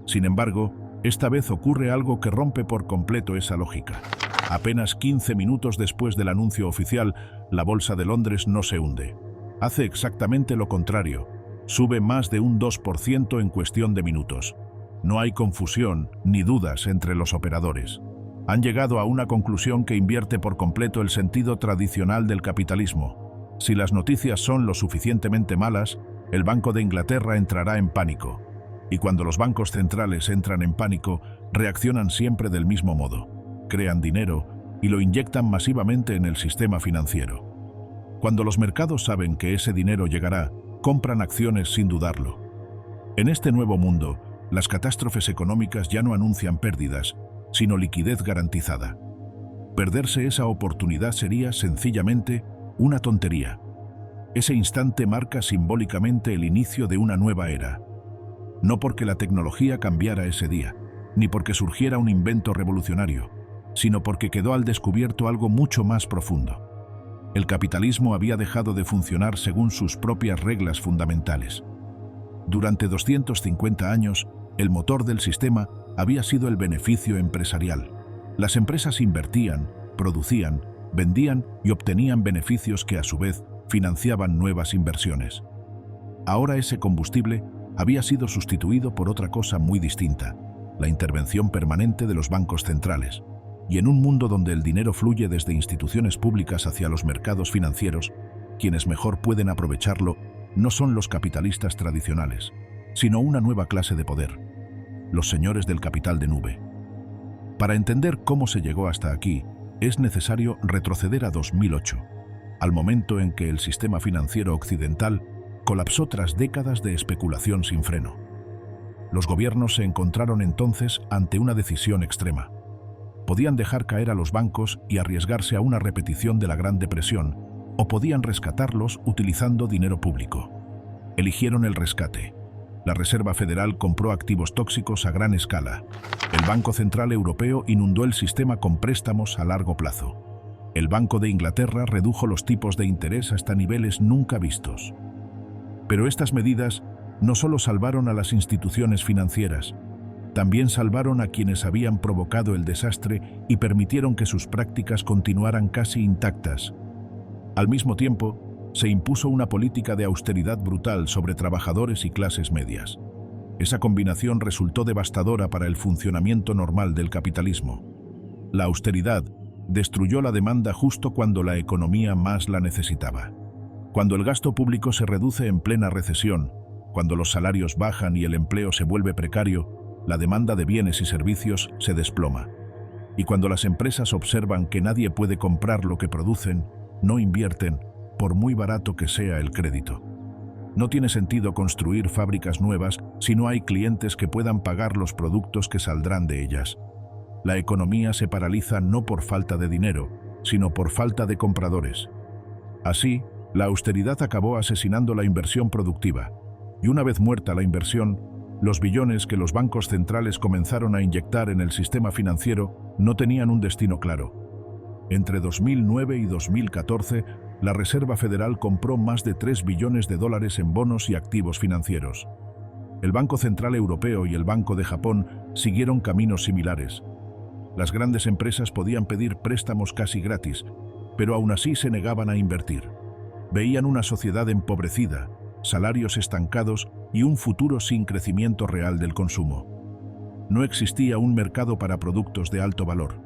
Sin embargo, esta vez ocurre algo que rompe por completo esa lógica. Apenas 15 minutos después del anuncio oficial, la Bolsa de Londres no se hunde. Hace exactamente lo contrario. Sube más de un 2% en cuestión de minutos. No hay confusión ni dudas entre los operadores. Han llegado a una conclusión que invierte por completo el sentido tradicional del capitalismo. Si las noticias son lo suficientemente malas, el Banco de Inglaterra entrará en pánico. Y cuando los bancos centrales entran en pánico, reaccionan siempre del mismo modo. Crean dinero y lo inyectan masivamente en el sistema financiero. Cuando los mercados saben que ese dinero llegará, compran acciones sin dudarlo. En este nuevo mundo, las catástrofes económicas ya no anuncian pérdidas, sino liquidez garantizada. Perderse esa oportunidad sería, sencillamente, una tontería. Ese instante marca simbólicamente el inicio de una nueva era. No porque la tecnología cambiara ese día, ni porque surgiera un invento revolucionario, sino porque quedó al descubierto algo mucho más profundo. El capitalismo había dejado de funcionar según sus propias reglas fundamentales. Durante 250 años, el motor del sistema había sido el beneficio empresarial. Las empresas invertían, producían, vendían y obtenían beneficios que a su vez financiaban nuevas inversiones. Ahora ese combustible había sido sustituido por otra cosa muy distinta: la intervención permanente de los bancos centrales. Y en un mundo donde el dinero fluye desde instituciones públicas hacia los mercados financieros, quienes mejor pueden aprovecharlo no son los capitalistas tradicionales, sino una nueva clase de poder: los señores del capital de nube. Para entender cómo se llegó hasta aquí, es necesario retroceder a 2008, al momento en que el sistema financiero occidental colapsó tras décadas de especulación sin freno. Los gobiernos se encontraron entonces ante una decisión extrema. Podían dejar caer a los bancos y arriesgarse a una repetición de la Gran Depresión, o podían rescatarlos utilizando dinero público. Eligieron el rescate. La Reserva Federal compró activos tóxicos a gran escala. El Banco Central Europeo inundó el sistema con préstamos a largo plazo. El Banco de Inglaterra redujo los tipos de interés hasta niveles nunca vistos. Pero estas medidas no solo salvaron a las instituciones financieras, también salvaron a quienes habían provocado el desastre y permitieron que sus prácticas continuaran casi intactas. Al mismo tiempo, se impuso una política de austeridad brutal sobre trabajadores y clases medias. Esa combinación resultó devastadora para el funcionamiento normal del capitalismo. La austeridad destruyó la demanda justo cuando la economía más la necesitaba. Cuando el gasto público se reduce en plena recesión, cuando los salarios bajan y el empleo se vuelve precario, la demanda de bienes y servicios se desploma. Y cuando las empresas observan que nadie puede comprar lo que producen, no invierten, por muy barato que sea el crédito. No tiene sentido construir fábricas nuevas si no hay clientes que puedan pagar los productos que saldrán de ellas. La economía se paraliza no por falta de dinero, sino por falta de compradores. Así, la austeridad acabó asesinando la inversión productiva, y una vez muerta la inversión, los billones que los bancos centrales comenzaron a inyectar en el sistema financiero no tenían un destino claro. Entre 2009 y 2014, la Reserva Federal compró más de $3 billones en bonos y activos financieros. El Banco Central Europeo y el Banco de Japón siguieron caminos similares. Las grandes empresas podían pedir préstamos casi gratis, pero aún así se negaban a invertir. Veían una sociedad empobrecida, salarios estancados y un futuro sin crecimiento real del consumo. No existía un mercado para productos de alto valor.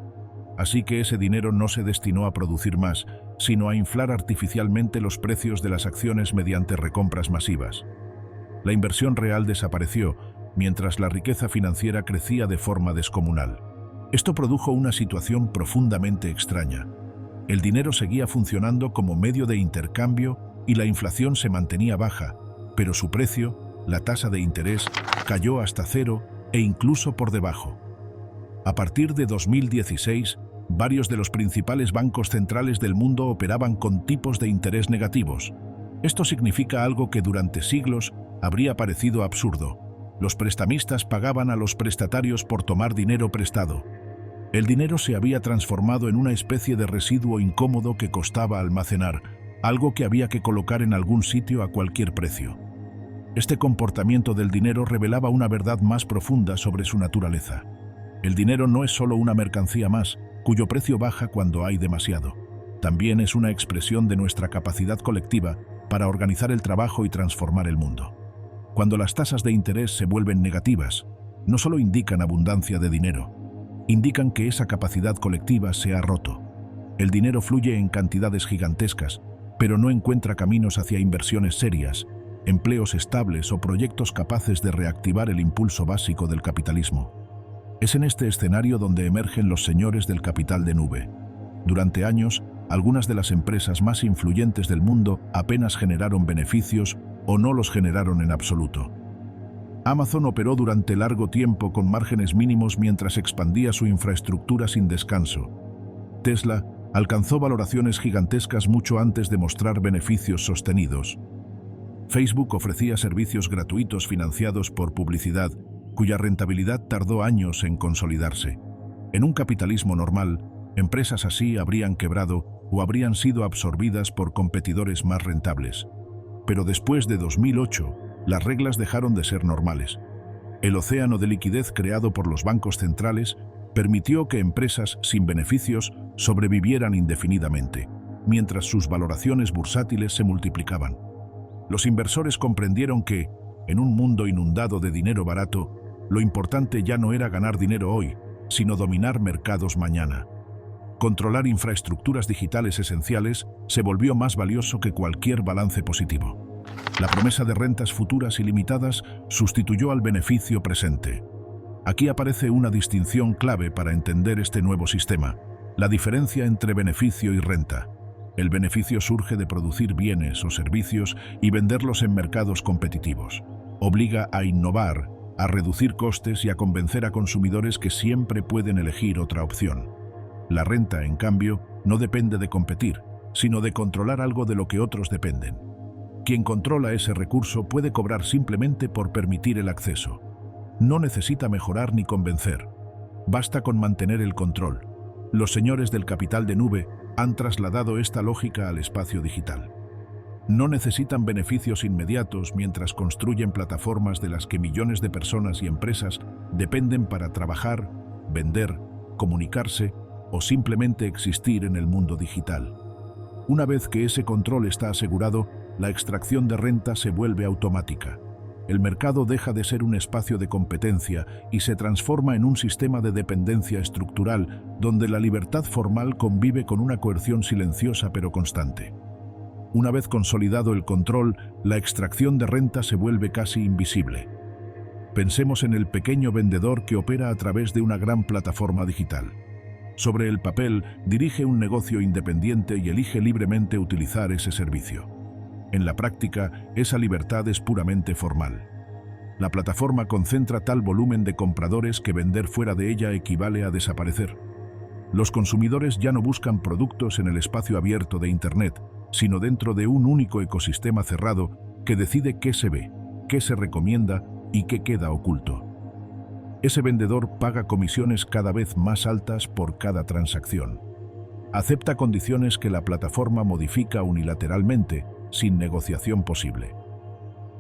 Así que ese dinero no se destinó a producir más, sino a inflar artificialmente los precios de las acciones mediante recompras masivas. La inversión real desapareció, mientras la riqueza financiera crecía de forma descomunal. Esto produjo una situación profundamente extraña. El dinero seguía funcionando como medio de intercambio y la inflación se mantenía baja, pero su precio, la tasa de interés, cayó hasta cero e incluso por debajo. A partir de 2016, varios de los principales bancos centrales del mundo operaban con tipos de interés negativos. Esto significa algo que durante siglos habría parecido absurdo. Los prestamistas pagaban a los prestatarios por tomar dinero prestado. El dinero se había transformado en una especie de residuo incómodo que costaba almacenar, algo que había que colocar en algún sitio a cualquier precio. Este comportamiento del dinero revelaba una verdad más profunda sobre su naturaleza. El dinero no es solo una mercancía más, cuyo precio baja cuando hay demasiado. También es una expresión de nuestra capacidad colectiva para organizar el trabajo y transformar el mundo. Cuando las tasas de interés se vuelven negativas, no solo indican abundancia de dinero, indican que esa capacidad colectiva se ha roto. El dinero fluye en cantidades gigantescas, pero no encuentra caminos hacia inversiones serias, empleos estables o proyectos capaces de reactivar el impulso básico del capitalismo. Es en este escenario donde emergen los señores del capital de nube. Durante años, algunas de las empresas más influyentes del mundo apenas generaron beneficios o no los generaron en absoluto. Amazon operó durante largo tiempo con márgenes mínimos mientras expandía su infraestructura sin descanso. Tesla alcanzó valoraciones gigantescas mucho antes de mostrar beneficios sostenidos. Facebook ofrecía servicios gratuitos financiados por publicidad, cuya rentabilidad tardó años en consolidarse. En un capitalismo normal, empresas así habrían quebrado o habrían sido absorbidas por competidores más rentables. Pero después de 2008, las reglas dejaron de ser normales. El océano de liquidez creado por los bancos centrales permitió que empresas sin beneficios sobrevivieran indefinidamente, mientras sus valoraciones bursátiles se multiplicaban. Los inversores comprendieron que, En un mundo inundado de dinero barato, lo importante ya no era ganar dinero hoy, sino dominar mercados mañana. Controlar infraestructuras digitales esenciales se volvió más valioso que cualquier balance positivo. La promesa de rentas futuras ilimitadas sustituyó al beneficio presente. Aquí aparece una distinción clave para entender este nuevo sistema: la diferencia entre beneficio y renta. El beneficio surge de producir bienes o servicios y venderlos en mercados competitivos. Obliga a innovar, a reducir costes y a convencer a consumidores que siempre pueden elegir otra opción. La renta, en cambio, no depende de competir, sino de controlar algo de lo que otros dependen. Quien controla ese recurso puede cobrar simplemente por permitir el acceso. No necesita mejorar ni convencer. Basta con mantener el control. Los señores del capital de nube han trasladado esta lógica al espacio digital. No necesitan beneficios inmediatos mientras construyen plataformas de las que millones de personas y empresas dependen para trabajar, vender, comunicarse o simplemente existir en el mundo digital. Una vez que ese control está asegurado, la extracción de renta se vuelve automática. El mercado deja de ser un espacio de competencia y se transforma en un sistema de dependencia estructural donde la libertad formal convive con una coerción silenciosa pero constante. Una vez consolidado el control, la extracción de renta se vuelve casi invisible. Pensemos en el pequeño vendedor que opera a través de una gran plataforma digital. Sobre el papel, dirige un negocio independiente y elige libremente utilizar ese servicio. En la práctica, esa libertad es puramente formal. La plataforma concentra tal volumen de compradores que vender fuera de ella equivale a desaparecer. Los consumidores ya no buscan productos en el espacio abierto de Internet, sino dentro de un único ecosistema cerrado que decide qué se ve, qué se recomienda y qué queda oculto. Ese vendedor paga comisiones cada vez más altas por cada transacción. Acepta condiciones que la plataforma modifica unilateralmente, sin negociación posible.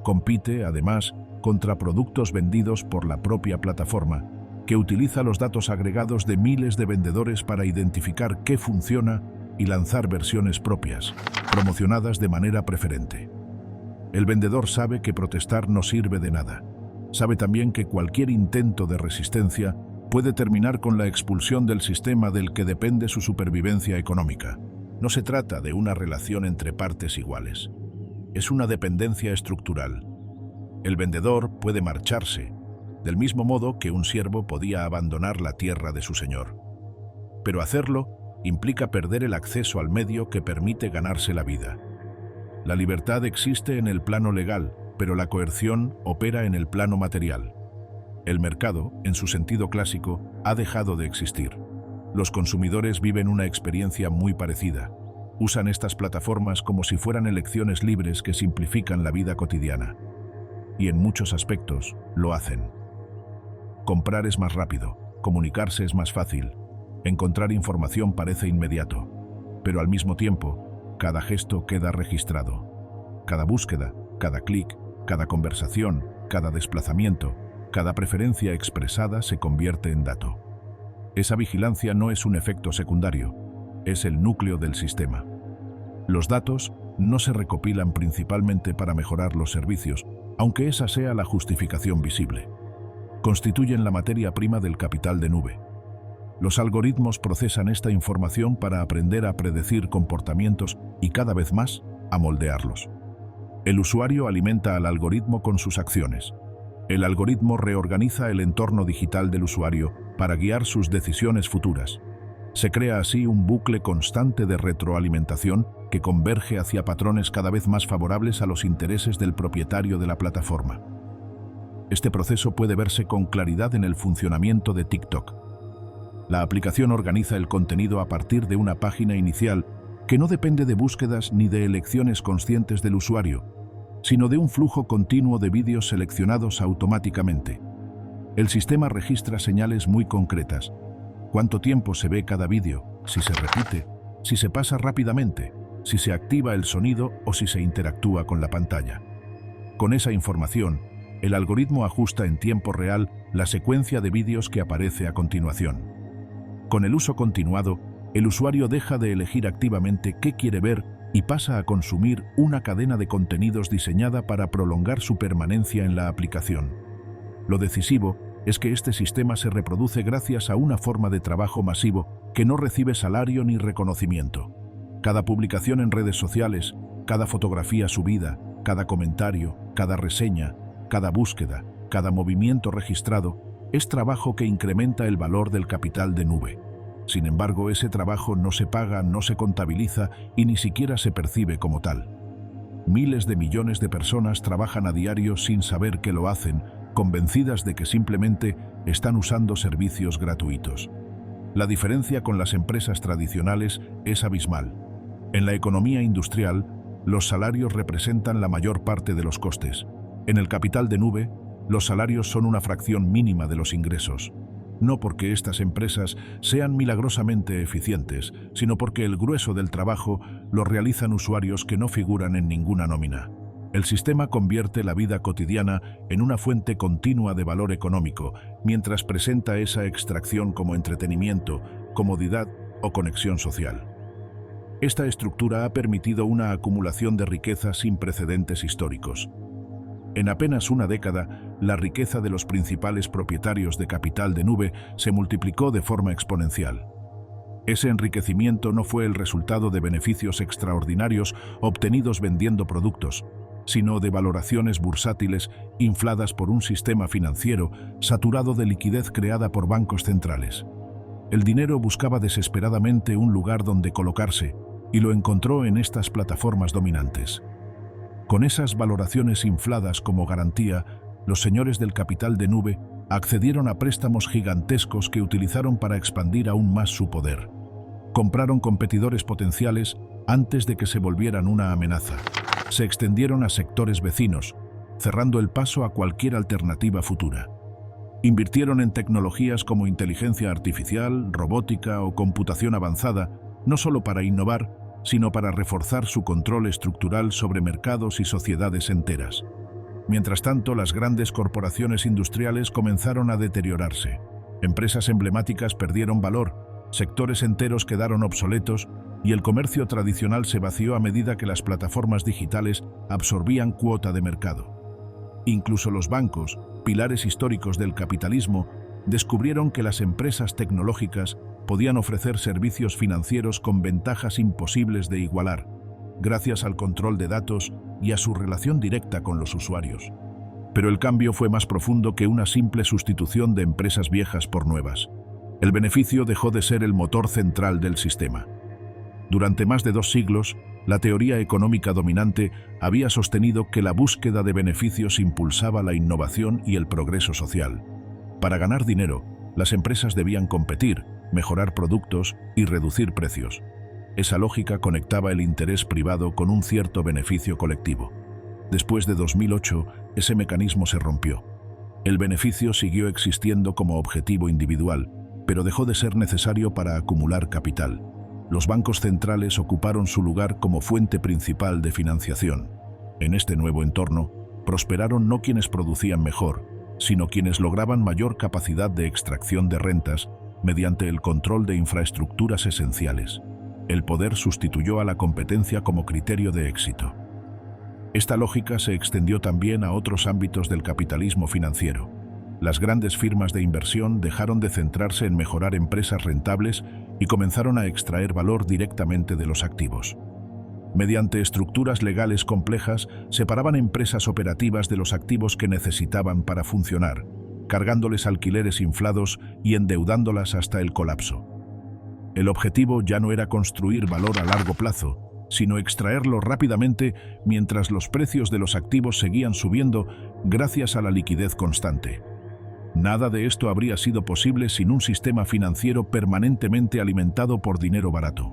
Compite, además, contra productos vendidos por la propia plataforma, que utiliza los datos agregados de miles de vendedores para identificar qué funciona y lanzar versiones propias, promocionadas de manera preferente. El vendedor sabe que protestar no sirve de nada. Sabe también que cualquier intento de resistencia puede terminar con la expulsión del sistema del que depende su supervivencia económica. No se trata de una relación entre partes iguales. Es una dependencia estructural. El vendedor puede marcharse, del mismo modo que un siervo podía abandonar la tierra de su señor. Pero hacerlo implica perder el acceso al medio que permite ganarse la vida. La libertad existe en el plano legal, pero la coerción opera en el plano material. El mercado, en su sentido clásico, ha dejado de existir. Los consumidores viven una experiencia muy parecida. Usan estas plataformas como si fueran elecciones libres que simplifican la vida cotidiana. Y en muchos aspectos lo hacen. Comprar es más rápido, comunicarse es más fácil, encontrar información parece inmediato, pero al mismo tiempo, cada gesto queda registrado. Cada búsqueda, cada clic, cada conversación, cada desplazamiento, cada preferencia expresada se convierte en dato. Esa vigilancia no es un efecto secundario, es el núcleo del sistema. Los datos no se recopilan principalmente para mejorar los servicios, aunque esa sea la justificación visible. Constituyen la materia prima del capital de nube. Los algoritmos procesan esta información para aprender a predecir comportamientos y cada vez más a moldearlos. El usuario alimenta al algoritmo con sus acciones. El algoritmo reorganiza el entorno digital del usuario para guiar sus decisiones futuras. Se crea así un bucle constante de retroalimentación que converge hacia patrones cada vez más favorables a los intereses del propietario de la plataforma. Este proceso puede verse con claridad en el funcionamiento de TikTok. La aplicación organiza el contenido a partir de una página inicial que no depende de búsquedas ni de elecciones conscientes del usuario, sino de un flujo continuo de vídeos seleccionados automáticamente. El sistema registra señales muy concretas: cuánto tiempo se ve cada vídeo, si se repite, si se pasa rápidamente, si se activa el sonido o si se interactúa con la pantalla. Con esa información, el algoritmo ajusta en tiempo real la secuencia de vídeos que aparece a continuación. Con el uso continuado, el usuario deja de elegir activamente qué quiere ver y pasa a consumir una cadena de contenidos diseñada para prolongar su permanencia en la aplicación. Lo decisivo es que este sistema se reproduce gracias a una forma de trabajo masivo que no recibe salario ni reconocimiento. Cada publicación en redes sociales, cada fotografía subida, cada comentario, cada reseña, cada búsqueda, cada movimiento registrado, es trabajo que incrementa el valor del capital de nube. Sin embargo, ese trabajo no se paga, no se contabiliza y ni siquiera se percibe como tal. Miles de millones de personas trabajan a diario sin saber que lo hacen, convencidas de que simplemente están usando servicios gratuitos. La diferencia con las empresas tradicionales es abismal. En la economía industrial, los salarios representan la mayor parte de los costes. En el capital de nube, los salarios son una fracción mínima de los ingresos. No porque estas empresas sean milagrosamente eficientes, sino porque el grueso del trabajo lo realizan usuarios que no figuran en ninguna nómina. El sistema convierte la vida cotidiana en una fuente continua de valor económico, mientras presenta esa extracción como entretenimiento, comodidad o conexión social. Esta estructura ha permitido una acumulación de riqueza sin precedentes históricos. En apenas una década, la riqueza de los principales propietarios de capital de nube se multiplicó de forma exponencial. Ese enriquecimiento no fue el resultado de beneficios extraordinarios obtenidos vendiendo productos, sino de valoraciones bursátiles infladas por un sistema financiero saturado de liquidez creada por bancos centrales. El dinero buscaba desesperadamente un lugar donde colocarse y lo encontró en estas plataformas dominantes. Con esas valoraciones infladas como garantía, los señores del capital de nube accedieron a préstamos gigantescos que utilizaron para expandir aún más su poder. Compraron competidores potenciales antes de que se volvieran una amenaza. Se extendieron a sectores vecinos, cerrando el paso a cualquier alternativa futura. Invirtieron en tecnologías como inteligencia artificial, robótica o computación avanzada, no solo para innovar, sino para reforzar su control estructural sobre mercados y sociedades enteras. Mientras tanto, las grandes corporaciones industriales comenzaron a deteriorarse. Empresas emblemáticas perdieron valor, sectores enteros quedaron obsoletos y el comercio tradicional se vació a medida que las plataformas digitales absorbían cuota de mercado. Incluso los bancos, pilares históricos del capitalismo, descubrieron que las empresas tecnológicas podían ofrecer servicios financieros con ventajas imposibles de igualar, gracias al control de datos y a su relación directa con los usuarios. Pero el cambio fue más profundo que una simple sustitución de empresas viejas por nuevas. El beneficio dejó de ser el motor central del sistema. Durante más de 2 siglos, la teoría económica dominante había sostenido que la búsqueda de beneficios impulsaba la innovación y el progreso social. Para ganar dinero, las empresas debían competir, mejorar productos y reducir precios. Esa lógica conectaba el interés privado con un cierto beneficio colectivo. Después de 2008, ese mecanismo se rompió. El beneficio siguió existiendo como objetivo individual, pero dejó de ser necesario para acumular capital. Los bancos centrales ocuparon su lugar como fuente principal de financiación. En este nuevo entorno, prosperaron no quienes producían mejor, sino quienes lograban mayor capacidad de extracción de rentas mediante el control de infraestructuras esenciales. El poder sustituyó a la competencia como criterio de éxito. Esta lógica se extendió también a otros ámbitos del capitalismo financiero. Las grandes firmas de inversión dejaron de centrarse en mejorar empresas rentables y comenzaron a extraer valor directamente de los activos. Mediante estructuras legales complejas, separaban empresas operativas de los activos que necesitaban para funcionar, cargándoles alquileres inflados y endeudándolas hasta el colapso. El objetivo ya no era construir valor a largo plazo, sino extraerlo rápidamente mientras los precios de los activos seguían subiendo gracias a la liquidez constante. Nada de esto habría sido posible sin un sistema financiero permanentemente alimentado por dinero barato.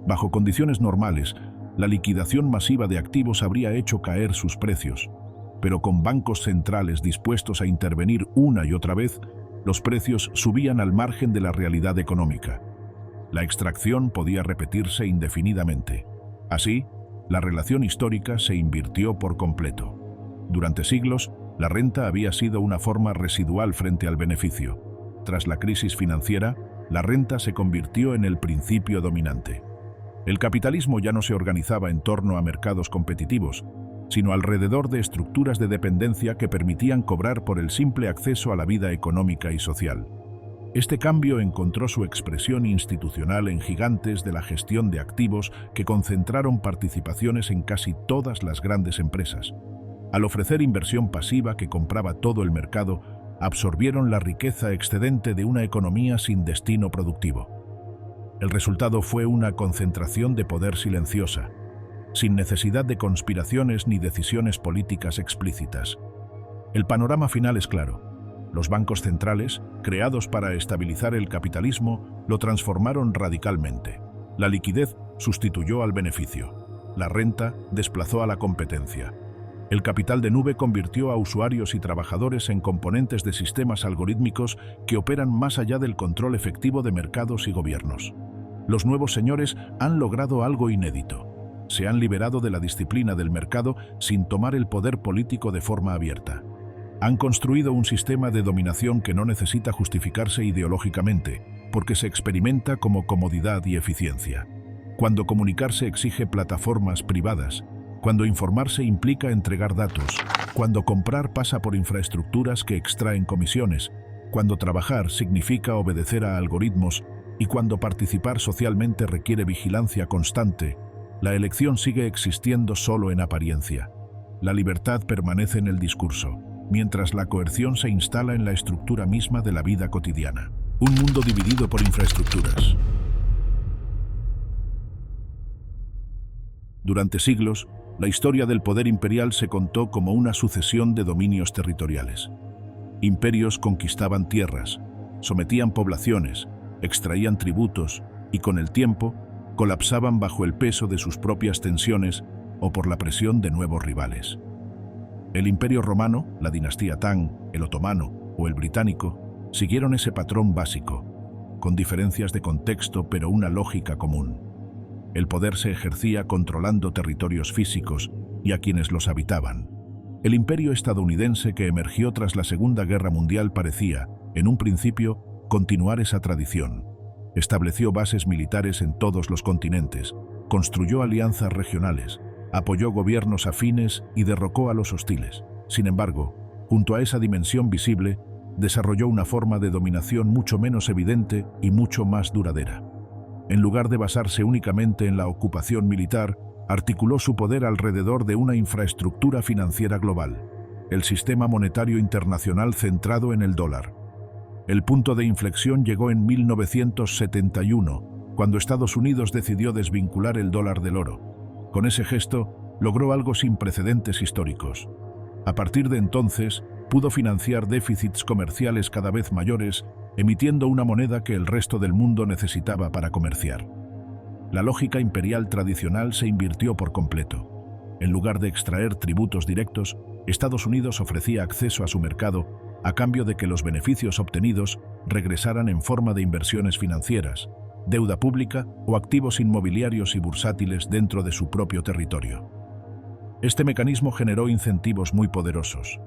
Bajo condiciones normales, la liquidación masiva de activos habría hecho caer sus precios, pero con bancos centrales dispuestos a intervenir una y otra vez, los precios subían al margen de la realidad económica. La extracción podía repetirse indefinidamente. Así, la relación histórica se invirtió por completo. Durante siglos, la renta había sido una forma residual frente al beneficio. Tras la crisis financiera, la renta se convirtió en el principio dominante. El capitalismo ya no se organizaba en torno a mercados competitivos, sino alrededor de estructuras de dependencia que permitían cobrar por el simple acceso a la vida económica y social. Este cambio encontró su expresión institucional en gigantes de la gestión de activos que concentraron participaciones en casi todas las grandes empresas. Al ofrecer inversión pasiva que compraba todo el mercado, absorbieron la riqueza excedente de una economía sin destino productivo. El resultado fue una concentración de poder silenciosa, sin necesidad de conspiraciones ni decisiones políticas explícitas. El panorama final es claro. Los bancos centrales, creados para estabilizar el capitalismo, lo transformaron radicalmente. La liquidez sustituyó al beneficio. La renta desplazó a la competencia. El capital de nube convirtió a usuarios y trabajadores en componentes de sistemas algorítmicos que operan más allá del control efectivo de mercados y gobiernos. Los nuevos señores han logrado algo inédito. Se han liberado de la disciplina del mercado sin tomar el poder político de forma abierta. Han construido un sistema de dominación que no necesita justificarse ideológicamente, porque se experimenta como comodidad y eficiencia. Cuando comunicarse exige plataformas privadas, cuando informarse implica entregar datos, cuando comprar pasa por infraestructuras que extraen comisiones, cuando trabajar significa obedecer a algoritmos y cuando participar socialmente requiere vigilancia constante, la elección sigue existiendo solo en apariencia. La libertad permanece en el discurso, mientras la coerción se instala en la estructura misma de la vida cotidiana. Un mundo dividido por infraestructuras. Durante siglos, la historia del poder imperial se contó como una sucesión de dominios territoriales. Imperios conquistaban tierras, sometían poblaciones, extraían tributos y, con el tiempo, colapsaban bajo el peso de sus propias tensiones o por la presión de nuevos rivales. El Imperio Romano, la dinastía Tang, el Otomano o el Británico siguieron ese patrón básico, con diferencias de contexto pero una lógica común. El poder se ejercía controlando territorios físicos y a quienes los habitaban. El Imperio estadounidense que emergió tras la Segunda Guerra Mundial parecía, en un principio, continuar esa tradición. Estableció bases militares en todos los continentes, construyó alianzas regionales, apoyó gobiernos afines y derrocó a los hostiles. Sin embargo, junto a esa dimensión visible, desarrolló una forma de dominación mucho menos evidente y mucho más duradera. En lugar de basarse únicamente en la ocupación militar, articuló su poder alrededor de una infraestructura financiera global, el sistema monetario internacional centrado en el dólar. El punto de inflexión llegó en 1971, cuando Estados Unidos decidió desvincular el dólar del oro. Con ese gesto, logró algo sin precedentes históricos. A partir de entonces, pudo financiar déficits comerciales cada vez mayores, emitiendo una moneda que el resto del mundo necesitaba para comerciar. La lógica imperial tradicional se invirtió por completo. En lugar de extraer tributos directos, Estados Unidos ofrecía acceso a su mercado a cambio de que los beneficios obtenidos regresaran en forma de inversiones financieras, deuda pública o activos inmobiliarios y bursátiles dentro de su propio territorio. Este mecanismo generó incentivos muy poderosos.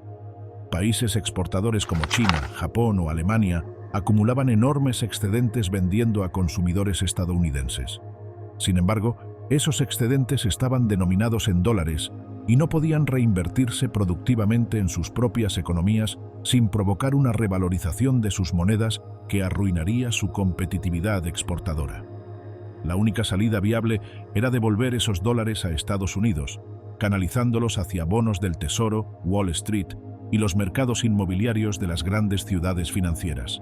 Países exportadores como China, Japón o Alemania acumulaban enormes excedentes vendiendo a consumidores estadounidenses. Sin embargo, esos excedentes estaban denominados en dólares y no podían reinvertirse productivamente en sus propias economías sin provocar una revalorización de sus monedas que arruinaría su competitividad exportadora. La única salida viable era devolver esos dólares a Estados Unidos, canalizándolos hacia bonos del Tesoro, Wall Street y los mercados inmobiliarios de las grandes ciudades financieras.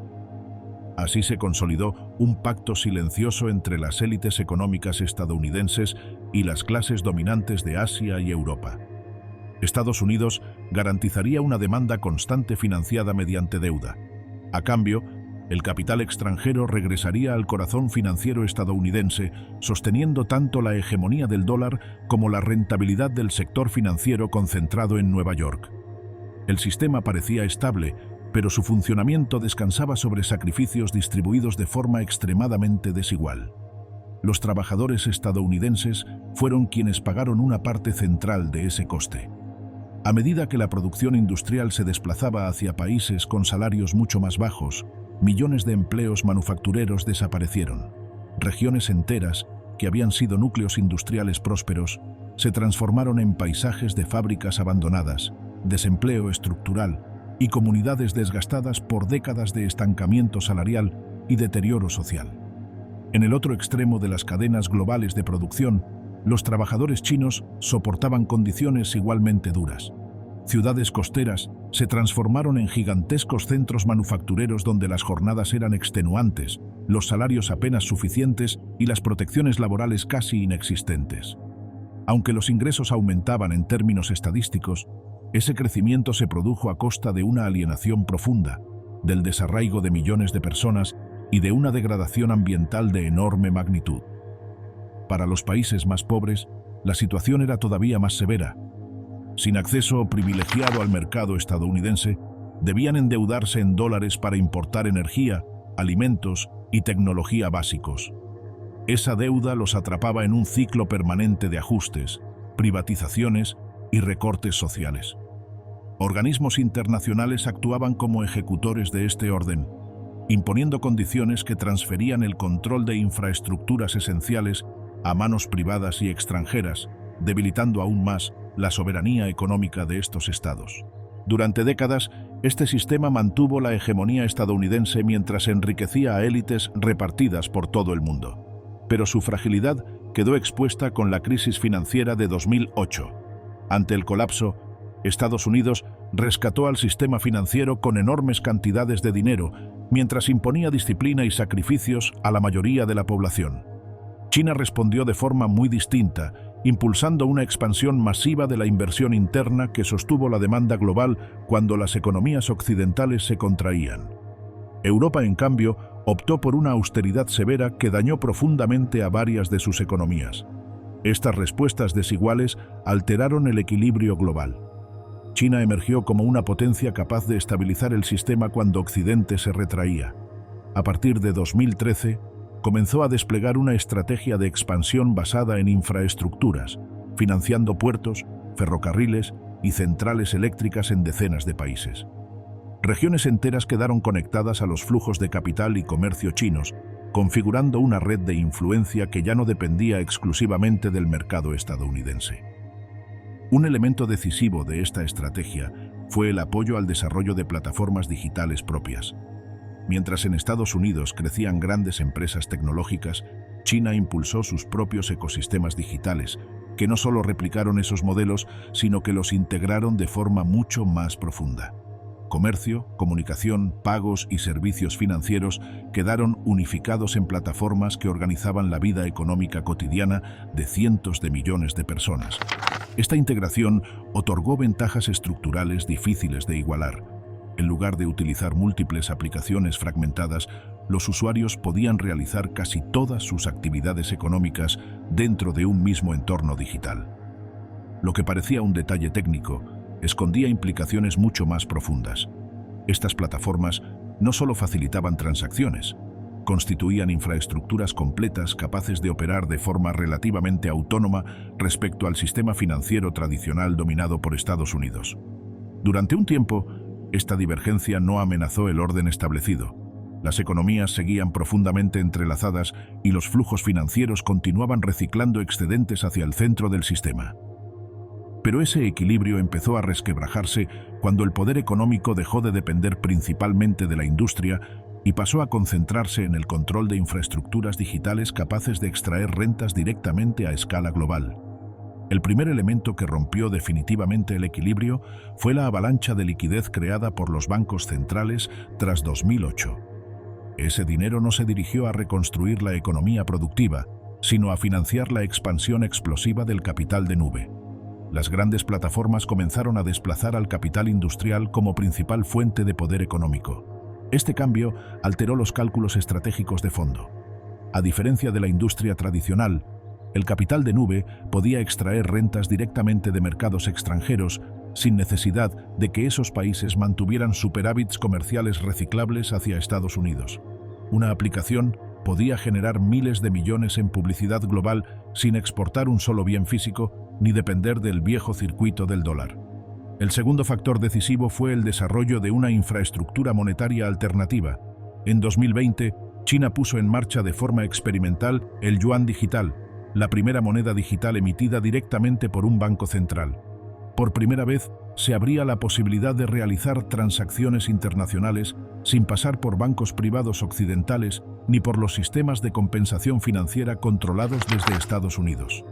Así se consolidó un pacto silencioso entre las élites económicas estadounidenses y las clases dominantes de Asia y Europa. Estados Unidos garantizaría una demanda constante financiada mediante deuda. A cambio, el capital extranjero regresaría al corazón financiero estadounidense, sosteniendo tanto la hegemonía del dólar como la rentabilidad del sector financiero concentrado en Nueva York. El sistema parecía estable, pero su funcionamiento descansaba sobre sacrificios distribuidos de forma extremadamente desigual. Los trabajadores estadounidenses fueron quienes pagaron una parte central de ese coste. A medida que la producción industrial se desplazaba hacia países con salarios mucho más bajos, millones de empleos manufactureros desaparecieron. Regiones enteras que habían sido núcleos industriales prósperos, se transformaron en paisajes de fábricas abandonadas, desempleo estructural y comunidades desgastadas por décadas de estancamiento salarial y deterioro social. En el otro extremo de las cadenas globales de producción, los trabajadores chinos soportaban condiciones igualmente duras. Ciudades costeras se transformaron en gigantescos centros manufactureros donde las jornadas eran extenuantes, los salarios apenas suficientes y las protecciones laborales casi inexistentes. Aunque los ingresos aumentaban en términos estadísticos, ese crecimiento se produjo a costa de una alienación profunda, del desarraigo de millones de personas y de una degradación ambiental de enorme magnitud. Para los países más pobres, la situación era todavía más severa. Sin acceso privilegiado al mercado estadounidense, debían endeudarse en dólares para importar energía, alimentos y tecnología básicos. Esa deuda los atrapaba en un ciclo permanente de ajustes, privatizaciones y recortes sociales. Organismos internacionales actuaban como ejecutores de este orden, imponiendo condiciones que transferían el control de infraestructuras esenciales a manos privadas y extranjeras, debilitando aún más la soberanía económica de estos estados. Durante décadas, este sistema mantuvo la hegemonía estadounidense mientras enriquecía a élites repartidas por todo el mundo. Pero su fragilidad quedó expuesta con la crisis financiera de 2008. Ante el colapso, Estados Unidos rescató al sistema financiero con enormes cantidades de dinero, mientras imponía disciplina y sacrificios a la mayoría de la población. China respondió de forma muy distinta, impulsando una expansión masiva de la inversión interna que sostuvo la demanda global cuando las economías occidentales se contraían. Europa, en cambio, optó por una austeridad severa que dañó profundamente a varias de sus economías. Estas respuestas desiguales alteraron el equilibrio global. China emergió como una potencia capaz de estabilizar el sistema cuando Occidente se retraía. A partir de 2013, comenzó a desplegar una estrategia de expansión basada en infraestructuras, financiando puertos, ferrocarriles y centrales eléctricas en decenas de países. Regiones enteras quedaron conectadas a los flujos de capital y comercio chinos, configurando una red de influencia que ya no dependía exclusivamente del mercado estadounidense. Un elemento decisivo de esta estrategia fue el apoyo al desarrollo de plataformas digitales propias. Mientras en Estados Unidos crecían grandes empresas tecnológicas, China impulsó sus propios ecosistemas digitales, que no solo replicaron esos modelos, sino que los integraron de forma mucho más profunda. Comercio, comunicación, pagos y servicios financieros quedaron unificados en plataformas que organizaban la vida económica cotidiana de cientos de millones de personas. Esta integración otorgó ventajas estructurales difíciles de igualar. En lugar de utilizar múltiples aplicaciones fragmentadas, los usuarios podían realizar casi todas sus actividades económicas dentro de un mismo entorno digital. Lo que parecía un detalle técnico, escondía implicaciones mucho más profundas. Estas plataformas no solo facilitaban transacciones, constituían infraestructuras completas capaces de operar de forma relativamente autónoma respecto al sistema financiero tradicional dominado por Estados Unidos. Durante un tiempo, esta divergencia no amenazó el orden establecido. Las economías seguían profundamente entrelazadas y los flujos financieros continuaban reciclando excedentes hacia el centro del sistema. Pero ese equilibrio empezó a resquebrajarse cuando el poder económico dejó de depender principalmente de la industria y pasó a concentrarse en el control de infraestructuras digitales capaces de extraer rentas directamente a escala global. El primer elemento que rompió definitivamente el equilibrio fue la avalancha de liquidez creada por los bancos centrales tras 2008. Ese dinero no se dirigió a reconstruir la economía productiva, sino a financiar la expansión explosiva del capital de nube. Las grandes plataformas comenzaron a desplazar al capital industrial como principal fuente de poder económico. Este cambio alteró los cálculos estratégicos de fondo. A diferencia de la industria tradicional, el capital de nube podía extraer rentas directamente de mercados extranjeros sin necesidad de que esos países mantuvieran superávits comerciales reciclables hacia Estados Unidos. Una aplicación podía generar miles de millones en publicidad global sin exportar un solo bien físico ni depender del viejo circuito del dólar. El segundo factor decisivo fue el desarrollo de una infraestructura monetaria alternativa. En 2020, China puso en marcha de forma experimental el yuan digital, la primera moneda digital emitida directamente por un banco central. Por primera vez, se abría la posibilidad de realizar transacciones internacionales sin pasar por bancos privados occidentales ni por los sistemas de compensación financiera controlados desde Estados Unidos.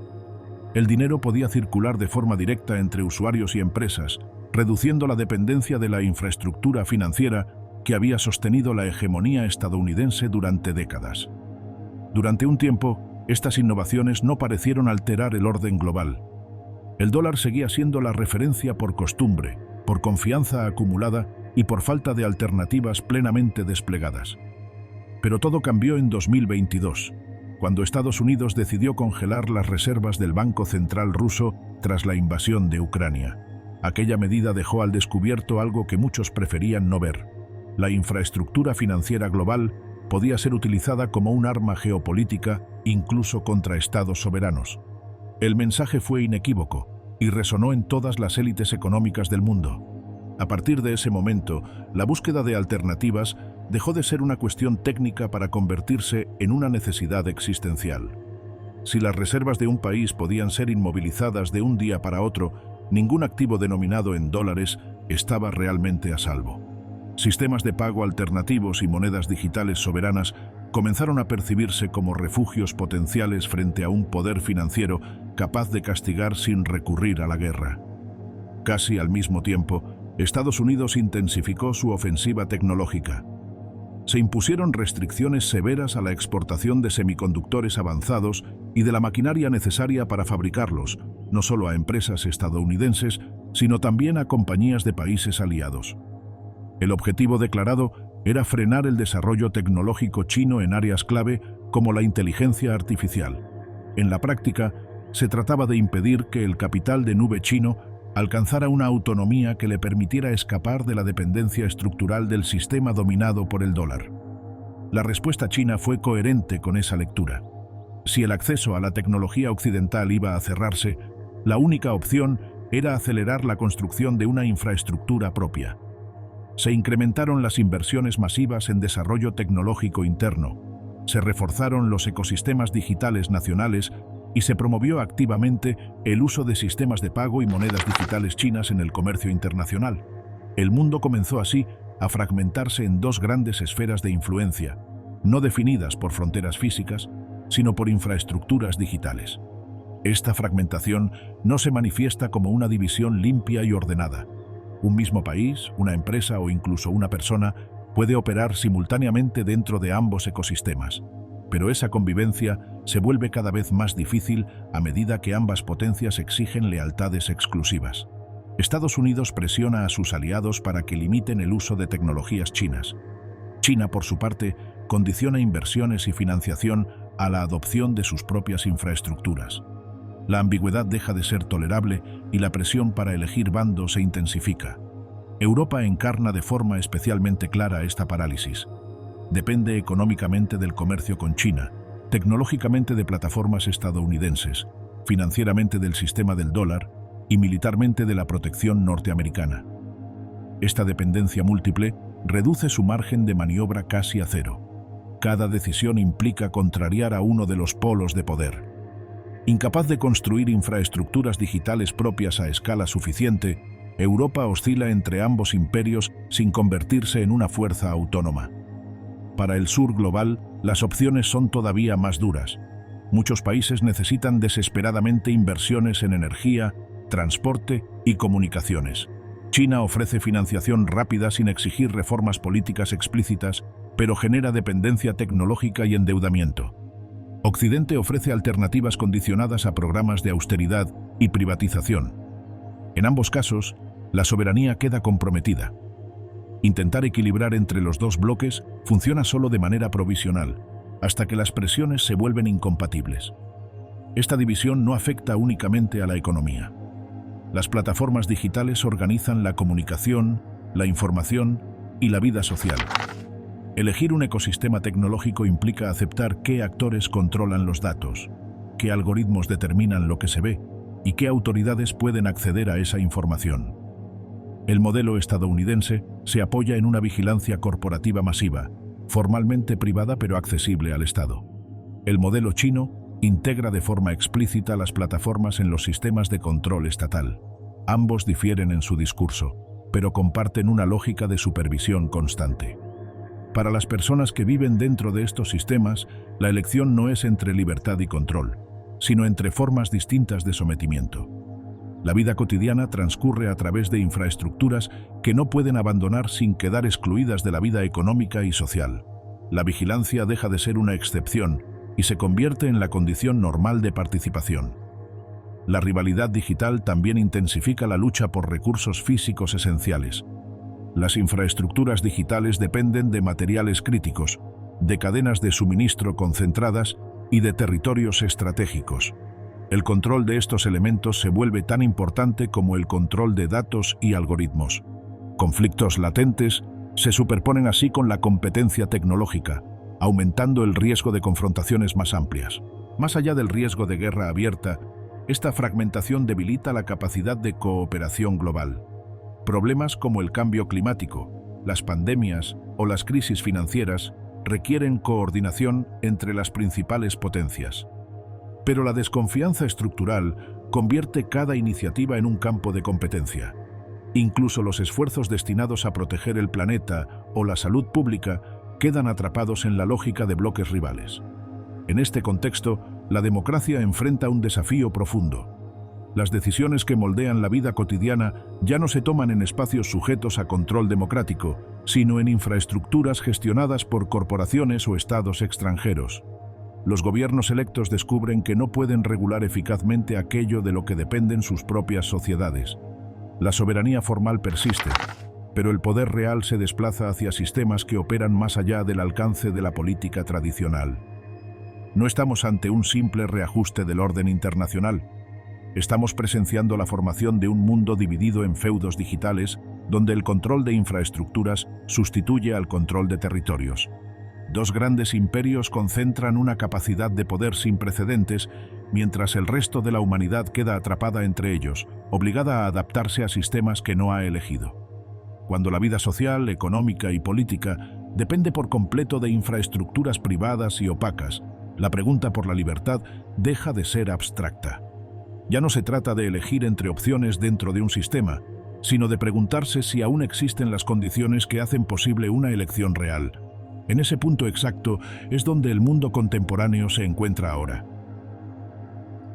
El dinero podía circular de forma directa entre usuarios y empresas, reduciendo la dependencia de la infraestructura financiera que había sostenido la hegemonía estadounidense durante décadas. Durante un tiempo, estas innovaciones no parecieron alterar el orden global. El dólar seguía siendo la referencia por costumbre, por confianza acumulada y por falta de alternativas plenamente desplegadas. Pero todo cambió en 2022, cuando Estados Unidos decidió congelar las reservas del Banco Central ruso tras la invasión de Ucrania. Aquella medida dejó al descubierto algo que muchos preferían no ver. La infraestructura financiera global podía ser utilizada como un arma geopolítica, incluso contra estados soberanos. El mensaje fue inequívoco y resonó en todas las élites económicas del mundo. A partir de ese momento, la búsqueda de alternativas dejó de ser una cuestión técnica para convertirse en una necesidad existencial. Si las reservas de un país podían ser inmovilizadas de un día para otro, ningún activo denominado en dólares estaba realmente a salvo. Sistemas de pago alternativos y monedas digitales soberanas comenzaron a percibirse como refugios potenciales frente a un poder financiero capaz de castigar sin recurrir a la guerra. Casi al mismo tiempo, Estados Unidos intensificó su ofensiva tecnológica. Se impusieron restricciones severas a la exportación de semiconductores avanzados y de la maquinaria necesaria para fabricarlos, no solo a empresas estadounidenses, sino también a compañías de países aliados. El objetivo declarado era frenar el desarrollo tecnológico chino en áreas clave como la inteligencia artificial. En la práctica, se trataba de impedir que el capital de nube chino alcanzara una autonomía que le permitiera escapar de la dependencia estructural del sistema dominado por el dólar. La respuesta china fue coherente con esa lectura. Si el acceso a la tecnología occidental iba a cerrarse, la única opción era acelerar la construcción de una infraestructura propia. Se incrementaron las inversiones masivas en desarrollo tecnológico interno, se reforzaron los ecosistemas digitales nacionales y se promovió activamente el uso de sistemas de pago y monedas digitales chinas en el comercio internacional. El mundo comenzó así a fragmentarse en dos grandes esferas de influencia, no definidas por fronteras físicas, sino por infraestructuras digitales. Esta fragmentación no se manifiesta como una división limpia y ordenada. Un mismo país, una empresa o incluso una persona puede operar simultáneamente dentro de ambos ecosistemas, pero esa convivencia se vuelve cada vez más difícil a medida que ambas potencias exigen lealtades exclusivas. Estados Unidos presiona a sus aliados para que limiten el uso de tecnologías chinas. China, por su parte, condiciona inversiones y financiación a la adopción de sus propias infraestructuras. La ambigüedad deja de ser tolerable y la presión para elegir bando se intensifica. Europa encarna de forma especialmente clara esta parálisis. Depende económicamente del comercio con China, tecnológicamente de plataformas estadounidenses, financieramente del sistema del dólar y militarmente de la protección norteamericana. Esta dependencia múltiple reduce su margen de maniobra casi a cero. Cada decisión implica contrariar a uno de los polos de poder. Incapaz de construir infraestructuras digitales propias a escala suficiente, Europa oscila entre ambos imperios sin convertirse en una fuerza autónoma. Para el sur global, las opciones son todavía más duras. Muchos países necesitan desesperadamente inversiones en energía, transporte y comunicaciones. China ofrece financiación rápida sin exigir reformas políticas explícitas, pero genera dependencia tecnológica y endeudamiento. Occidente ofrece alternativas condicionadas a programas de austeridad y privatización. En ambos casos, la soberanía queda comprometida. Intentar equilibrar entre los dos bloques funciona solo de manera provisional, hasta que las presiones se vuelven incompatibles. Esta división no afecta únicamente a la economía. Las plataformas digitales organizan la comunicación, la información y la vida social. Elegir un ecosistema tecnológico implica aceptar qué actores controlan los datos, qué algoritmos determinan lo que se ve y qué autoridades pueden acceder a esa información. El modelo estadounidense se apoya en una vigilancia corporativa masiva, formalmente privada pero accesible al Estado. El modelo chino integra de forma explícita las plataformas en los sistemas de control estatal. Ambos difieren en su discurso, pero comparten una lógica de supervisión constante. Para las personas que viven dentro de estos sistemas, la elección no es entre libertad y control, sino entre formas distintas de sometimiento. La vida cotidiana transcurre a través de infraestructuras que no pueden abandonar sin quedar excluidas de la vida económica y social. La vigilancia deja de ser una excepción y se convierte en la condición normal de participación. La rivalidad digital también intensifica la lucha por recursos físicos esenciales. Las infraestructuras digitales dependen de materiales críticos, de cadenas de suministro concentradas y de territorios estratégicos. El control de estos elementos se vuelve tan importante como el control de datos y algoritmos. Conflictos latentes se superponen así con la competencia tecnológica, aumentando el riesgo de confrontaciones más amplias. Más allá del riesgo de guerra abierta, esta fragmentación debilita la capacidad de cooperación global. Problemas como el cambio climático, las pandemias o las crisis financieras requieren coordinación entre las principales potencias. Pero la desconfianza estructural convierte cada iniciativa en un campo de competencia. Incluso los esfuerzos destinados a proteger el planeta o la salud pública quedan atrapados en la lógica de bloques rivales. En este contexto, la democracia enfrenta un desafío profundo. Las decisiones que moldean la vida cotidiana ya no se toman en espacios sujetos a control democrático, sino en infraestructuras gestionadas por corporaciones o estados extranjeros. Los gobiernos electos descubren que no pueden regular eficazmente aquello de lo que dependen sus propias sociedades. La soberanía formal persiste, pero el poder real se desplaza hacia sistemas que operan más allá del alcance de la política tradicional. No estamos ante un simple reajuste del orden internacional. Estamos presenciando la formación de un mundo dividido en feudos digitales, donde el control de infraestructuras sustituye al control de territorios. Dos grandes imperios concentran una capacidad de poder sin precedentes, mientras el resto de la humanidad queda atrapada entre ellos, obligada a adaptarse a sistemas que no ha elegido. Cuando la vida social, económica y política depende por completo de infraestructuras privadas y opacas, la pregunta por la libertad deja de ser abstracta. Ya no se trata de elegir entre opciones dentro de un sistema, sino de preguntarse si aún existen las condiciones que hacen posible una elección real. En ese punto exacto es donde el mundo contemporáneo se encuentra ahora.